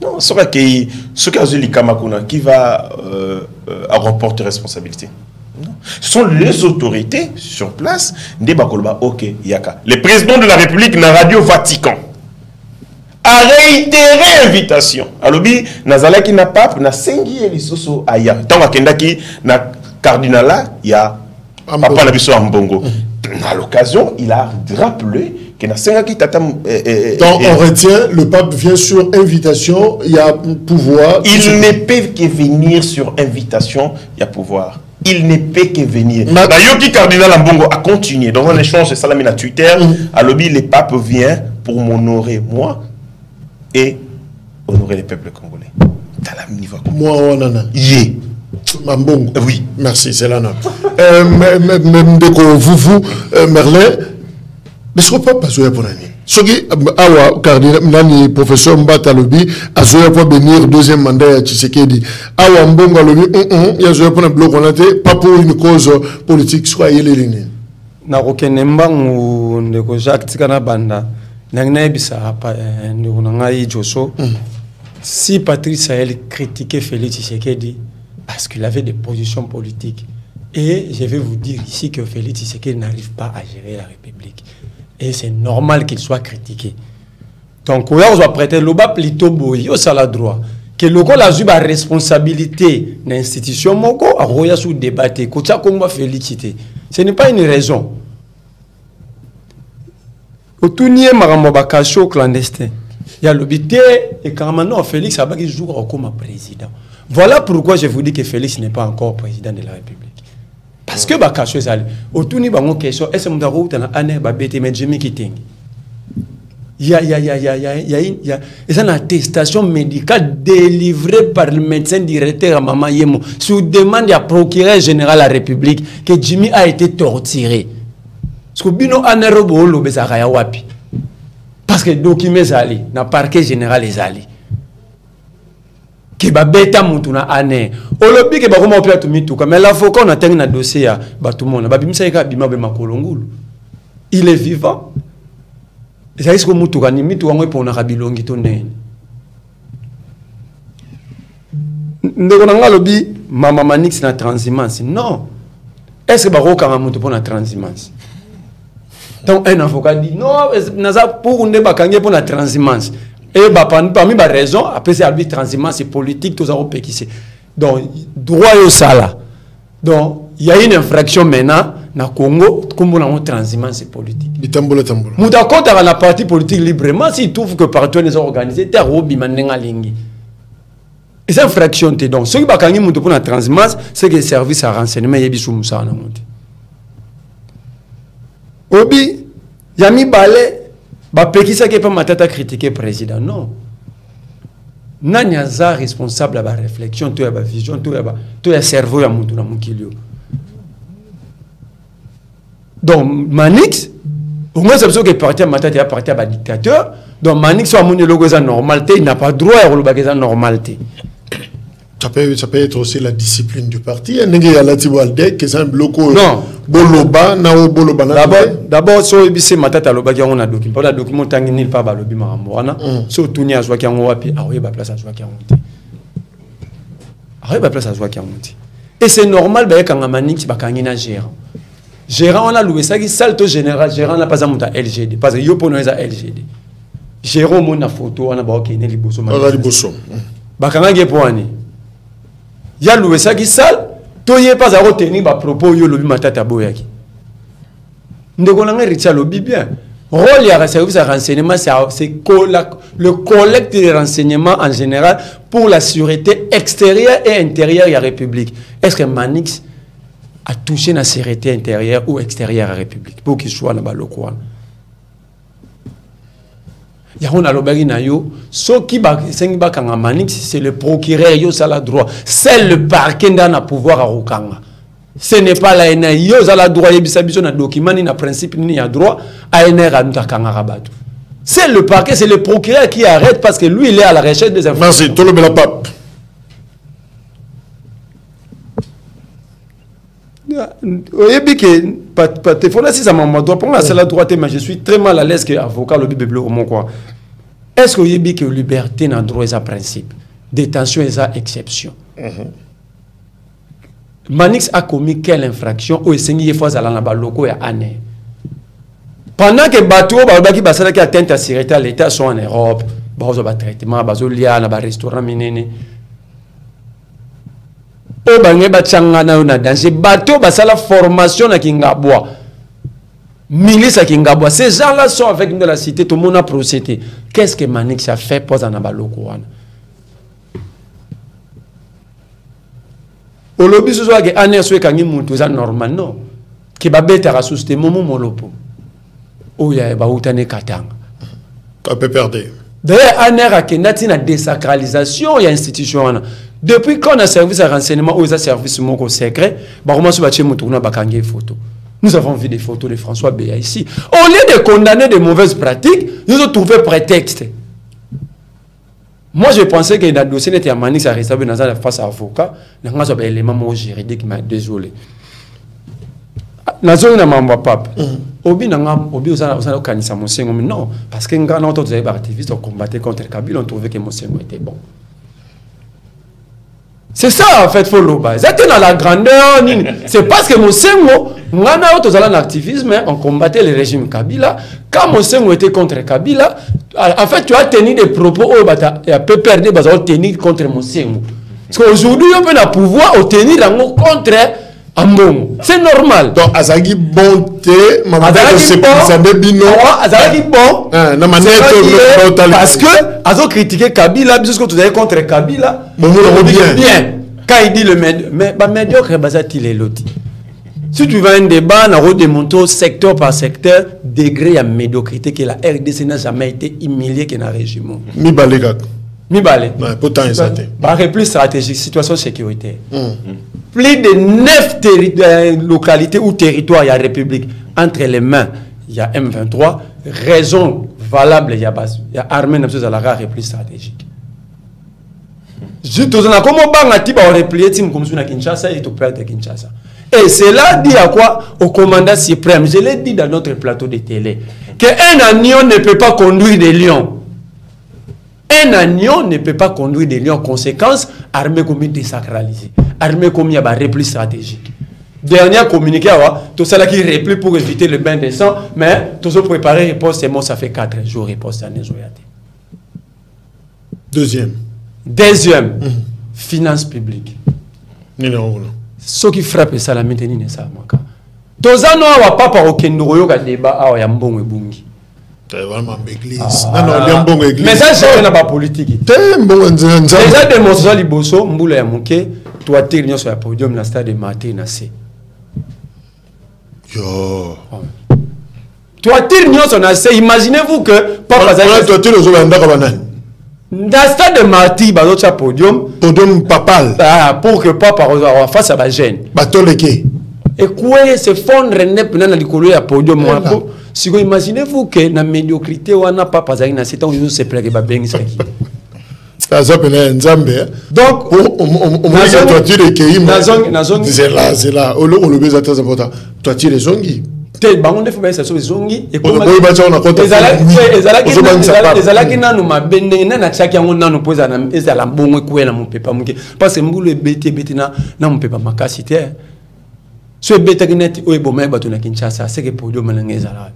Non, c'est vrai que ce qu'a dit Kamakuna qui va remporter responsabilité. Non. Ce sont les autorités sur place. Ok, Yaka. Le président de la République, dans Radio Vatican, a réitéré l'invitation. Alobi, Nazala qui n'a pas, na sengi et lisoso aya. Tant qu'à qui na cardinala, il y a papa Nabiso Ambongo. À l'occasion, il a rappelé que na senga qui tata. Donc on retient, le pape vient sur invitation, il y a pouvoir. Il ne peut que venir sur invitation, il y a pouvoir. Il ne peut que venir. D'ailleurs, qui cardinal Ambongo a continué dans un échange, Salamina Twitter, à lobby, le pape vient pour m'honorer moi et honorer les peuples congolais. Dans la niveau. Moi, on en a. Yeah. Ambongo. Oui. Merci, c'est là. Même vous, Merlin, mais ce n'est pas besoin pour l'année. Ce qui awa cardinal professeur Mbata lobi azoya pour venir deuxième mandat à Tshisekedi. Awa Mbongo lobi il y a pour un bloc on a pas pour une cause politique soit les lignes. Na rokenemba ndeko Jacques Tikana banda. Nangna bisa pa ndeko ngai Joso. Si Patrice Sahel critiquait Félix Tshisekedi parce qu'il avait des positions politiques, et je vais vous dire ici que Félix Tshisekedi n'arrive pas à gérer la République. Et c'est normal qu'il soit critiqué. Donc, on va prêter le bas plutôt boy, au sala droit. Que le gars a eu la responsabilité de l'institution, mon gars a roya sous débattre. Kocha comment féliciter. Ce n'est pas une raison. Au tout nier maramboba cacho clandestin. Il y a l'obité et quand maintenant Félix a bagé jour comme président. Voilà pourquoi je vous dis que Félix n'est pas encore président de la République. Parce que bakacho ezali otuni bango question est-ce que mudaro utana ane ba bete mais Jimmy Kiting il y a une attestation médicale délivrée par le médecin directeur à Mama Yemo sous demande du procureur général de la République que Jimmy a été torturé. Parce que bino anerobo lo bezaka ya wapi parce que document zali na parquet général ezali qui va bêta mutuna ane olobi ke bakoma opia tumituka mais l'avocat on a tengi na dossier ya batumona babimisa eka bima be makolongulu il est vivant ça est-ce que mutuka ni mitu wango pona kabilongi to nene ndeko nanga lobi mama manix na transhumance non est-ce que bako kanga mutu pona transhumance donc un avocat dit non naza pour ne bakange pona transhumance. Et parmi les raisons, après c'est arbitre transhumance, c'est politique, tout ça au péquissé. Donc, droit au sala. Donc, il y a une infraction maintenant, dans le Congo, comme on a une transhumance, c'est politique. Moudako, dans la partie politique librement, s'il trouve que partout les organisés, t'es robi manenga lingi. Et c'est une infraction, donc, ceux qui ont gagné pour la transhumance, c'est que le service à renseignement, il y a des choses à Obi, il y a mis balai. Bah, qui ça qui pas matata critiquer président non. Nanyaza responsable à la réflexion, toi à la vision, toi à cerveau à mon na mukilio. Donc Manix, au moins c'est parce que parti à matata parti à dictateur. Donc Manix soit mon logo ça normalité, il n'a pas droit à le bagage normalité. Ça peut être aussi la discipline du parti. Il y a la Tiwalde qui est un bloc. Non. Boloba, na Boloba. D'abord, so ebise matata loba ki on a document. Pas la document tangi nil pas ba lobi maramwana. So tunia azwa ki on wapi. Ah oui, ba place azwa ki on muti. Ah oui, ba place azwa ki on muti. Et c'est normal ba kanga manix ba kangina gérant. Gérant on a loué ça qui salto général, gérant n'a pas amuta LGD parce que yo pono eza LGD. Gérant mon na photo on a ba ki ne liboso ma. Liboso. Ba kanga ge poani. Ya loué ça qui sal to yé pas à retenir ba propos yo lobi matata boyaki. Ndeko nanga ritia lobi bien. Rôle ya service de renseignement c'est le collecte des renseignements en général pour la sûreté extérieure et intérieure de la République. Est-ce que Manix a touché la sécurité intérieure ou extérieure de la République pour qu'il soit dans le coin? Il y a un alobari na yo, ce qui va kanga Manix, c'est le procureur yo ça la droit, c'est le parquet dans le pouvoir à Rukanga. Ce n'est pas la NA yo ça la droit yebisabiso na document ni na principe ni a droit à NR à nous kanga rabatu. C'est le parquet, c'est le procureur qui arrête parce que lui il est à la recherche des informations. Merci, tout le monde pape. Mais je suis très mal à l'aise que avocat le bible quoi. Est-ce que yebi que liberté n'a droit à principe, détention est à exception. Manix a commis quelle infraction ou est-ce fois à la baloko et année. Pendant que bateau balbaki basala qui atteinte à sécurité à l'État sont en Europe, bazo ba traitement bazo lia na ba restaurant minene o bange ba changana na danger bateau basala formation na Kingabwa milice à Kingabwa. Ces gens-là sont avec nous de la cité, tout le monde a procédé. Qu'est-ce que Manix a fait pour en avoir le courant? Au lobby, ce soit que Anne soit quand il monte, c'est normal, non? Que Babette a suscité Momo Molopo. Oh, il y a Baoutane Katang. On peut perdre. D'ailleurs, Anne a une désacralisation et institution. Depuis qu'on a service à renseignement ou à service mon secret, bah, comment se va-t-il monter une photo? Nous avons vu des photos de François Béa ici. Au lieu de condamner des mauvaises pratiques, nous avons trouvé prétexte. Moi, je pensais que le dossier n'était à Manix à rétablir dans la face à avocat. Nous avons un élément juridique qui m'a désolé. Nous avons un pape. Obi non, parce que nous avons des activistes qui ont combattu contre Kabila, on trouvait que Monsengo était bon. C'est ça en fait, faut le bas. C'était dans la grandeur. C'est parce que Monsengo, on a un activisme, on combattait le régime Kabila. Quand Monsengo était contre Kabila, en fait, tu as tenu des propos où il a peu perdu, parce qu'on tenir contre Monsengo. Parce qu'aujourd'hui, on peut le pouvoir tenir contre Ambongo. C'est normal. Donc, Azagi bonté, Azagi bon. Parce que Azo critiqué Kabila, puisque tu es contre Kabila. Bien. Quand il dit le médiocre, il est loti. Si tu vas à un débat, on a démontré secteur par secteur, degré à médiocrité que la RDC n'a jamais été humiliée que dans le régime. Mibale. Pourtant, il s'est plus stratégique, situation sécuritaire. Plus de 9 localités ou territoires, il y a République. Entre les mains, il y a M23. Raison valable, il y a armée à la rare et plus stratégique. Comment on a replié comme sur Kinshasa et tout près de Kinshasa. Et cela dit à quoi? Au commandant suprême. Je l'ai dit dans notre plateau de télé. Qu'un agneau ne peut pas conduire des lions. Un agneau ne peut pas conduire des lions. Conséquence, armée comme désacralisée. Armée comme il y a un repli stratégique. Dernier communiqué, tout ça qui repli pour éviter le bain de sang, mais tout ça préparer réponse, c'est bon, ça fait 4 jours, réponse à Deuxième, finance publique. Ce qui frappe ça, la maintenir, c'est ça. Tout ça, nous n'avons pas par aucun débat, il y a un bon et bungi. Vraiment église. Mais ça, c'est pas politique. Déjà, démonstration du bosso, Mboula ya Mouké, toi, tu es sur le podium, dans le stade de Maté, Nassé. Yo. Toi, tu es sur Nassé, imaginez-vous que. Toi, tu es sur le dans le stade de Maté, dans le podium. Podium papal. Pour que papa fasse à la gêne. Batoleke. Et quoi, se fondre net dans le couloir à podium. Si vous imaginez-vous que la médiocrité, on n'a pas passé dans cette année, c'est plaît que bien ça qui. Donc, c'est là, on le très important. Toi, tu es zongi. Tu bango ndefu ba ça zongi et comme ezalaki nanu mabende na chaki yango nanu poza na ezala mbongo kuela mopepa muke parce que mbulu beti na mopepa makasi te so beti net o eboma bato na Kinshasa c'est que podium na ngezala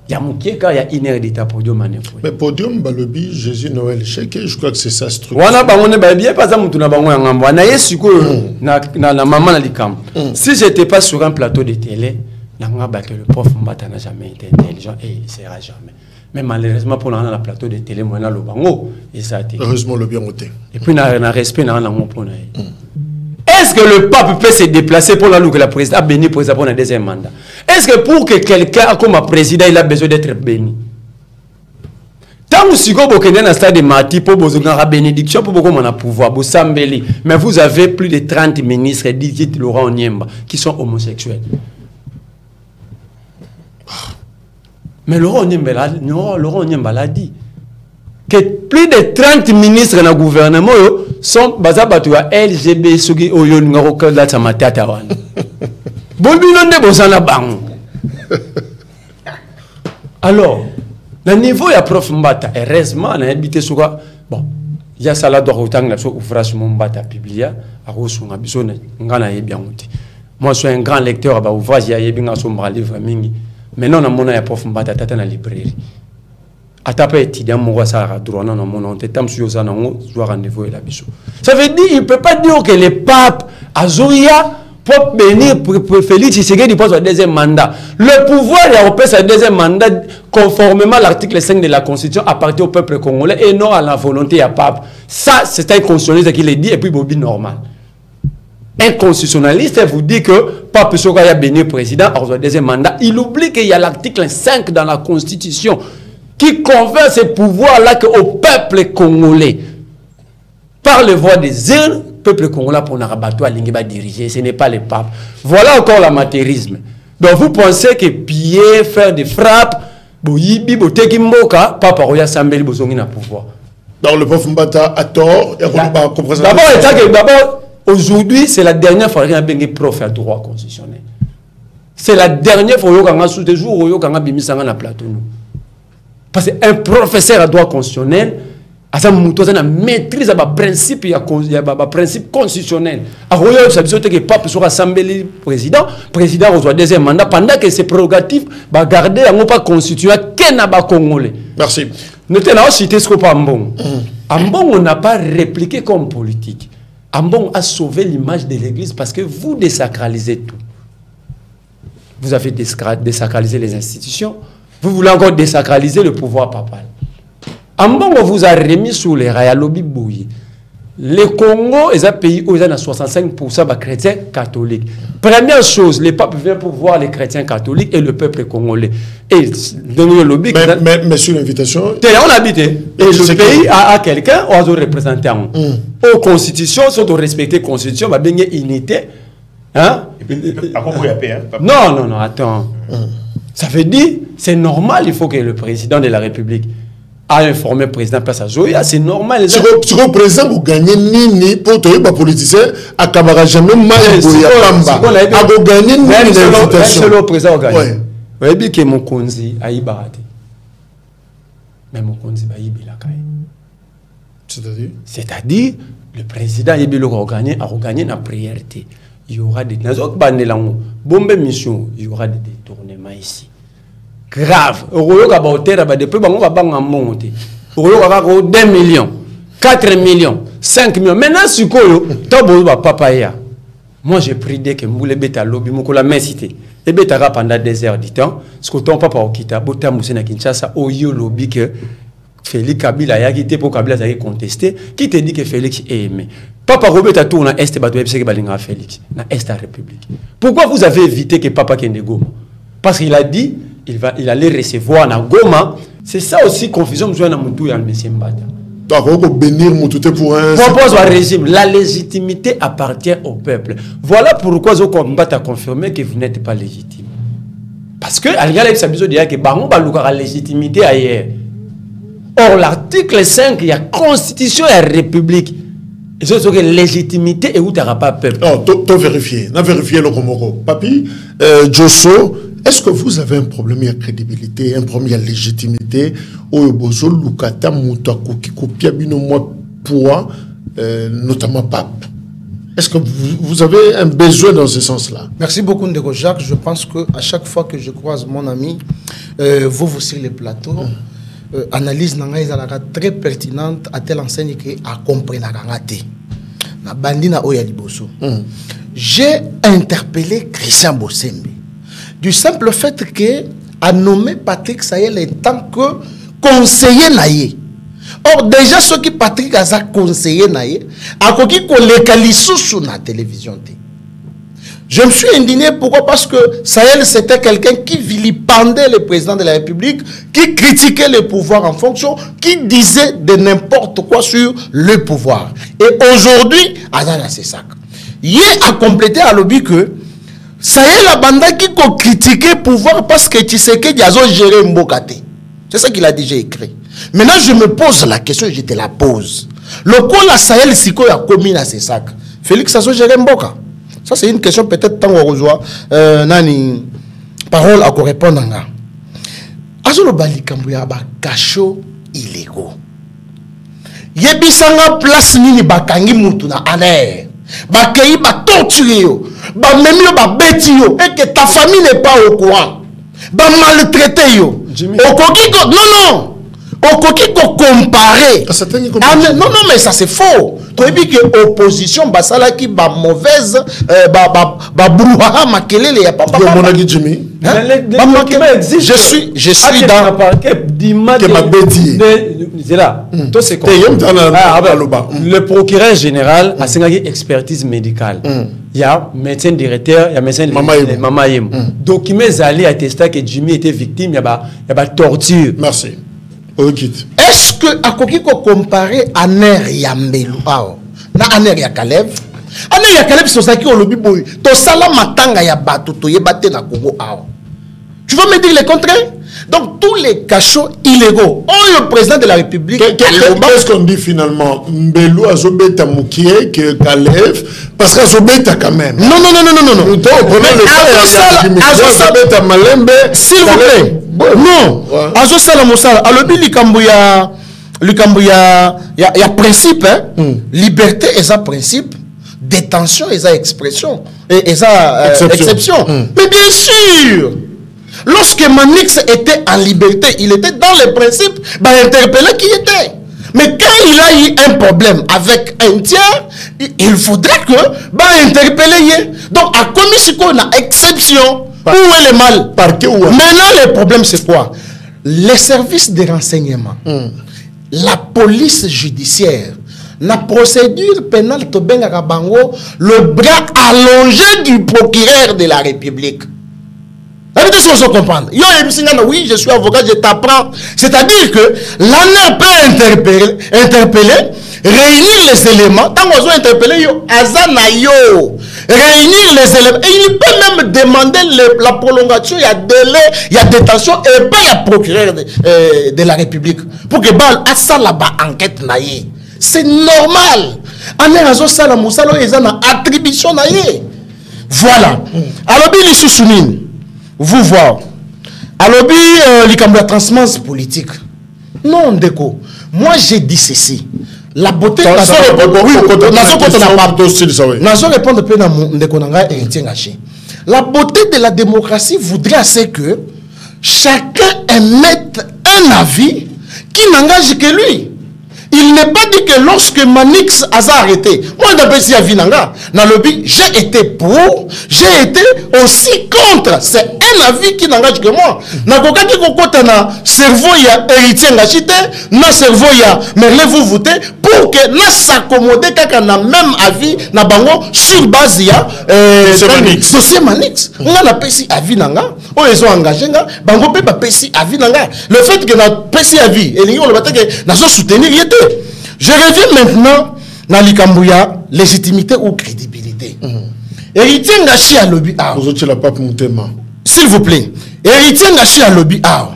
ya mukeka ya iner d'état podium na fo mais podium balobi Jésus Noël cheke je crois que c'est ça structure wana bango ne ba bien pas ça mutu na bango ya ngambo na yesu ko na maman na likam si j'étais pas sur un plateau de télé que le prof Mbata n'a jamais été intelligent et il ne sera jamais. Mais malheureusement, pour la plateau de télé, moi, le bango, et ça a été. Heureusement, le bien ôté. Et puis, il y a un respect dans la pour Est-ce que le pape peut se déplacer pour la que la présidente a béni pour un deuxième mandat? Est-ce que pour que quelqu'un, comme un président, il a besoin d'être béni? Tant que si vous avez un stade de Mati, pour vous avoir une bénédiction, pour vous avoir un pouvoir, vous sambeli. Mais vous avez plus de 30 ministres, dit Laurent Onyemba, qui sont homosexuels. Mais Laurent Onyemba l'a dit que plus de 30 ministres dans le gouvernement sont basés sur LGB Sugi Oyo Ngoroka la Tamatata wan. Bobilonde bozana bang. Alors, le niveau ya prof Mbata heureusement na habité sur bon, il y a ça là doit autant la ouvrage Mbata publié à Rosunga bisone ngana yebia muti. Moi je suis un grand lecteur ba ouvrage ya yebinga so livre mingi. Maintenant, on a mon prof Mbata dans la librairie. Atapa étudiant moi ça a droit non mon on t'étam sur ça non soit rendez-vous et la biso. Ça veut dire il peut pas dire que les papes Azoya pour venir pour Félix Tshisekedi pose un deuxième mandat. Le pouvoir européen c'est un deuxième mandat conformément à l'article 5 de la Constitution appartient au peuple congolais et non à la volonté à pape. Ça c'est un constitutionnaliste qui le dit et puis Bobby normal. Un constitutionnaliste vous dit que Pape Soka est béni président à un deuxième mandat. Il oublie qu'il y a l'article 5 dans la Constitution qui confère ce pouvoir-là au peuple congolais. Par le voie des urnes, le peuple congolais pour Narabato à Lingiba diriger, ce n'est pas le pape. Voilà encore l'amateurisme. Donc vous pensez que piller, faire des frappes, Boyibi, Boteki Mboka, Papa Roya Sambeli Bozongi na pouvoir. Dans le pauvre Mbata a tort, d'abord, aujourd'hui, c'est la dernière fois qu'il y a un prof à droit constitutionnel. C'est la dernière fois qu'il y a un sous des jours où il y a un bimisanga na plateau. Parce qu'un professeur à droit constitutionnel, à sa maîtrise à principe, il y a un principe constitutionnel. À Royal, ça veut dire que le pape sera assemblé président reçoit deuxième mandat pendant que ses prérogatives va garder un pas constitué qu'un n'a pas congolais. Merci. Notez là aussi ce qu'on Ambon. Ambon, on n'a pas répliqué comme politique. Ambon a sauvé l'image de l'Église parce que vous désacralisez tout. Vous avez désacralisé les institutions. Vous voulez encore désacraliser le pouvoir papal. Ambon vous a remis sous les rails à lobby bouilli. Le Congo est un pays où il y a 65% de chrétiens catholiques. Première chose, les papes viennent pour voir les chrétiens catholiques et le peuple congolais. Et dans le lobby... Mais sur l'invitation... On habite. Et le pays a quelqu'un, on a représentant. Aux constitutions, sont respectées les constitutions, va bien unité. Hein? Non, attends. Ça veut dire, c'est normal, il faut que le président de la République a informé le président Passajoya, c'est normal. Si le président vous gagnez Nini pour te les politiciens, à Kamara jamais mal à gagner Nini l'invitation. C'est le président qui a gagné. Vous avez dit que mon konzi a ibarate. Mais mon konzi a ibarate. C'est-à-dire, le président a gagné la priorité. Il y aura des bombes mission, il y aura des détournements ici. Grave. Depuis 2 millions, 4 millions, 5 millions. Maintenant, si moi j'ai pris dès que Moule Beta Lobby, Mokola Mensité, et Beta pendant 2 heures du temps, ce que ton papa Okita, Bota Moussena Kinshasa, Oyo Lobby que Félix Kabila a quitté pour Kabila a contesté, qui te dit que Félix est aimé. Papa Robert a tourné à Est, Balinga Félix, dans Est à République. Pourquoi vous avez évité que Papa Kende Goma? Parce qu'il a dit il allait recevoir na Goma. C'est ça aussi confusion besoin na Moutou et al Messie Mbata. Donc, bénir Moutou pour un... Propose au régime. La légitimité appartient au peuple. Voilà pourquoi Mbata a confirmé que vous n'êtes pas légitime. Parce que, à l'égal, ça besoin de dire que Bango Balouka a légitimité ailleurs. Or, l'article 5, il y a Constitution et République. Et c'est que légitimité et où tu n'auras pas peuple. Non, tu vérifié. Tu as vérifié le Komoro. Papi, Josso, est-ce que vous avez un problème de crédibilité, un problème de légitimité au Bozo Lukata Moutakou qui copie bino moi poids, notamment pape? Est-ce que vous avez un besoin dans ce sens-là? Merci beaucoup, Ndeko Jacques. Je pense qu'à chaque fois que je croise mon ami, vous sur les plateaux, analyse nanga ezalaka très pertinente à telle enseigne que a compris na kangate na bandina oya liboso. J'ai interpellé Christian Bossembe du simple fait que a nommé Patrick Sayel en tant que conseiller naïe. Or déjà ce qui Patrick a conseiller naïe a koki koleka lisusu na télévision. Je me suis indigné, pourquoi? Parce que Sahel, c'était quelqu'un qui vilipendait le président de la République, qui critiquait le pouvoir en fonction, qui disait de n'importe quoi sur le pouvoir. Et aujourd'hui, Azana c'est ça. Il a complété à l'objet que Sahel a banda qui critiquait le pouvoir parce que tu sais que Diazo gérait Mbokate. C'est ça qu'il a déjà écrit. Maintenant, je me pose la question, je te la pose. Le coup, la Sahel, c'est quoi a commis dans ces sacs? Félix Azo géré Mboka. Ça, c'est une question peut-être tant qu'on reçoit nani parole à répondre. Azolo balikambuya ba cacho illégaux. Yebisanga place nini bakangi mutu na aner. Bakei ba torturer yo, ba memi yo ba beti yo et que ta famille n'est pas au courant. Ba maltraiter yo. Non. okoki ko comparer. Non, mais ça c'est faux. Tu as dit que l'opposition, basala qui ba mauvaise, ba brouhaha makelele ya papa. Je suis dans le procureur général a une expertise médicale. Il y a médecin directeur, il y a médecin Mama Yem. Donc il m'a allé attester que Jimmy était victime, il y a torture. Merci. Est-ce que à Koki ko comparer Aner Yambelu na Aner ya Kalev? Aner ya Kalev sosaki olobi boy. To sala matanga ya bato to yebate na Congo awa. Tu vas me dire le contraire? Donc tous les cachots illégaux. Oh, le président de la République. Qu'est-ce qu'on dit finalement? Mbelu azobeta Moukié que Kalev parce qu'azobeta quand même. Non. S'il vous plaît. Non. Azo sala mosala. Alobi likambo ya principe, liberté et ça principe, détention et ça expression et ça exception. Mais bien sûr. Lorsque Manix était en liberté, il était dans les principes, interpellé qui était. Mais quand il a eu un problème avec un tiers, il faudrait que interpeller. Donc, à commission, on a exception. Où est le mal? Maintenant, le problème, c'est quoi? Les services de renseignement, la police judiciaire, la procédure pénale, le bras allongé du procureur de la République. Comprendre. Oui, je suis avocat, je t'apprends. C'est-à-dire que l'ANER peut interpeller, réunir les éléments. Tant qu'on a interpellé, réunir les éléments. Et il peut même demander la prolongation, il y a délai, il y a détention, et pas il y a procureur de la République. Pour que Bal a ça là-bas enquête naïe. C'est normal. ANER a ça là, Moussalo, ils ont une attribution naïe. Voilà. Alors, il est sous vous voir. Alors, la transmance politique. Non, Ndeko. Moi, j'ai dit ceci. La beauté... La beauté de la démocratie voudrait assez que chacun émette un avis qui n'engage que lui. Il n'est pas dit que lorsque Manix a arrêté, moi je à Vinanga, dans le but, j'ai été pour, j'ai été aussi contre. C'est un avis qui n'engage que moi. Dans le cerveau, il y a héritier ngachité, dans le cerveau, il y a merle vous votez, pour que nous s'accommoder quand on a même avis, na bango, sur base, il y a dossier Manix. On a PC à Vinanga, ils ont engagé, bango peut pas PC à Vinanga. Le fait que notre PC à vie, et on le battait que nous soutenir, il était. Je reviens maintenant dans l'Ikambouya, légitimité ou crédibilité. Héritier Ngachi à lobby A. S'il vous plaît. Héritier Ngachi à lobby A.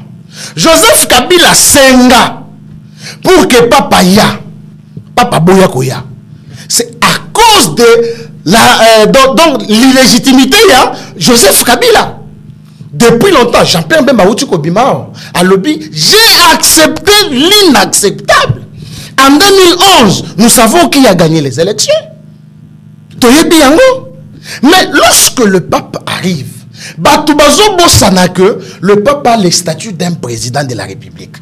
Joseph Kabila Senga pour que Papa Ya, Papa Boya Koya. C'est à cause de la donc l'illégitimité ya Joseph Kabila. Depuis longtemps, Jean-Pierre Bemba Outuko Bimao à lobby, j'ai accepté l'inacceptable. En 2011, nous savons qui a gagné les élections. Mais lorsque le pape arrive, le pape a le statut d'un président de la République.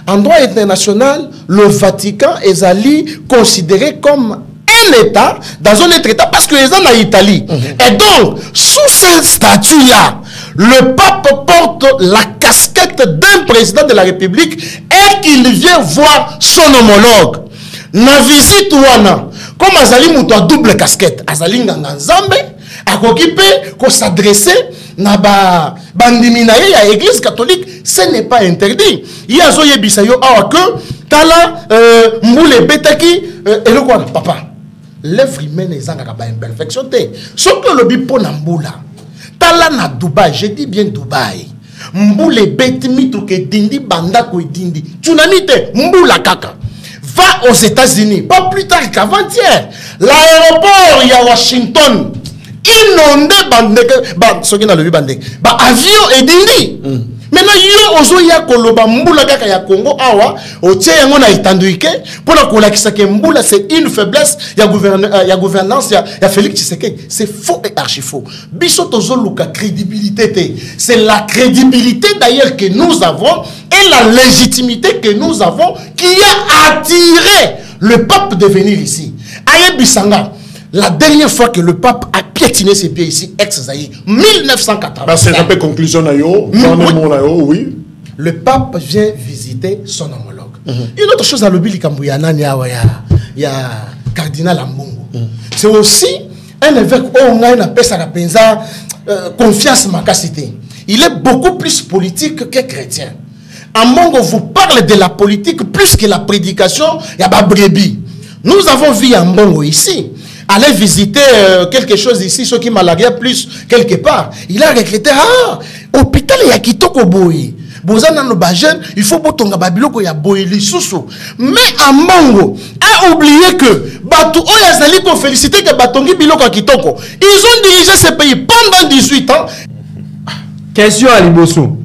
En droit international, le Vatican est allé considéré comme un État dans un autre État parce que les gens en Italie. Et donc, sous ce statut-là, le pape porte la casquette d'un président de la République et qu'il vient voir son homologue. Na visite wana, comme Azali Mouto a double casquette, Azali Nganzambe, a occupé, qu'on s'adressait na bandiminaye ya église catholique, ce n'est pas interdit. Il y a Zoye Bisayo que tala mboule betaki et le quoi papa. L'œuvre humaine est en imperfection. Surtout le bipo na mboula. Tala na Dubaï, je dis bien Dubaï. Mboule betimi to ke dindi banda ko dindi. Tsunamite mboula kaka. Va aux États-Unis, pas plus tard qu'avant-hier. L'aéroport, il y a Washington. Inondé avion et dindi. Maintenant, il y a Koloba Mboula Kaka ya Congo Awa, au tien on a étenduike, pour la Kolakisa Mboula, c'est une faiblesse, il y a gouvernance, il y a Félix Tshisekedi. C'est faux et archi faux. Bisotozo Luka crédibilité. C'est la crédibilité d'ailleurs que nous avons et la légitimité que nous avons qui a attiré le pape de venir ici. Aye Bissanga, la dernière fois que le pape a piétiné ses pieds ici, ex-Zaïre, 1980. C'est un peu conclusion, oui. Le pape vient visiter son homologue. Une autre chose à l'obili Kambouyana, il y a cardinal Ambongo. C'est aussi un évêque où on a une confiance makasité. Il est beaucoup plus politique que chrétien. Ambongo vous parle de la politique plus que la prédication. Il y a Babrebi. Nous avons vu Ambongo ici. Aller visiter quelque chose ici, ceux qui malaria plus quelque part. Il a regretté, hôpital il y a Kitoko Boy. Bozana no bajen, il faut botonga babiloko ya boy lisusu. Mais Ambongo a oublié que Batu Oyazali ko féliciter que Batongi biloko Kitoko. Ils ont dirigé ce pays pendant 18 ans. Question à Liboso.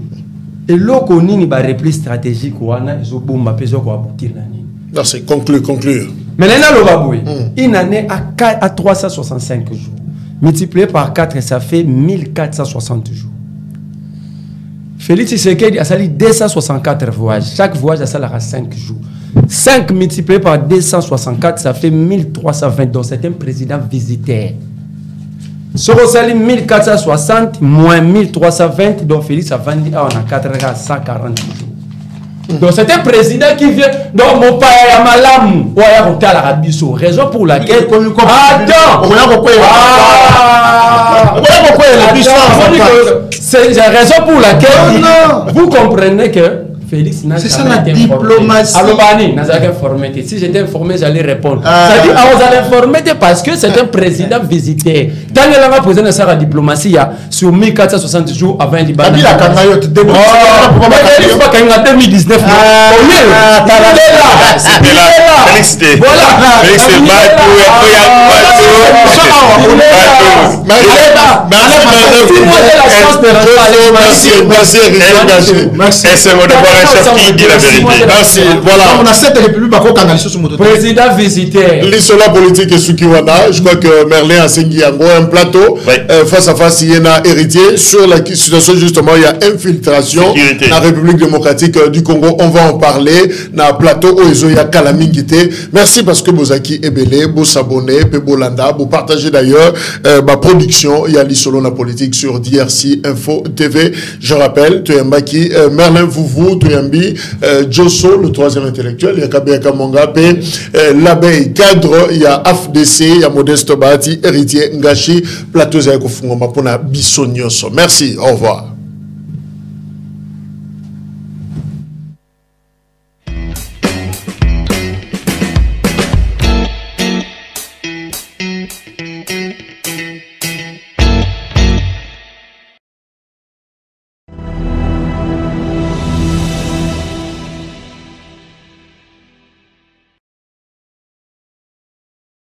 Et loko nini ba repli stratégique wana ezobomba peso ko aboutir na nini. Merci, conclure. Mais l'année une année à 365 jours. Multiplié par 4, ça fait 1460 jours. Félix Tshisekedi a sali 264 voyages. Chaque voyage a sali 5 jours. 5 multiplié par 264, ça fait 1320. Donc c'est un président visiteur. Sur sali 1460 moins 1320, donc Félix a vendu à 140 jours. Donc c'est un président qui vient. Donc mon père est malam. Raison pour laquelle. C'est la raison pour laquelle vous comprenez que Félix n'a jamais été informé. Alobani n'a jamais informé. Si j'étais informé, j'allais répondre. C'est-à-dire, vous allez informer parce que c'est un président visité. Tant que la président de la diplomatie, sur 1460 jours avant l'Iban. Il a pas 2019. Merci. Voilà. On a cette république par contre analyse sur mon président visitaire. L'isola politique est Sukiwana. Je crois que Merlin a signé un plateau face à face. Il y a un héritier sur la situation justement. Il y a infiltration dans la République démocratique du Congo. On va en parler dans le plateau où il y a Kalamingité. Merci parce que vous avez ébélé, vous s'abonnez, vous bolanda, vous partagez d'ailleurs ma production. Il y a l'isola politique sur DRC Info TV. Je rappelle, tu es Mbaki, Merlin Vouvou, tu es Mbi, Josso, le troisième intellectuel, il y a Kabeka Mongape, l'abeille cadre, il y a AFDC, il y a Modeste Bahati, héritier Ngashi, plateau Zayako Fungoma pour la Bissonioso. Merci, au revoir.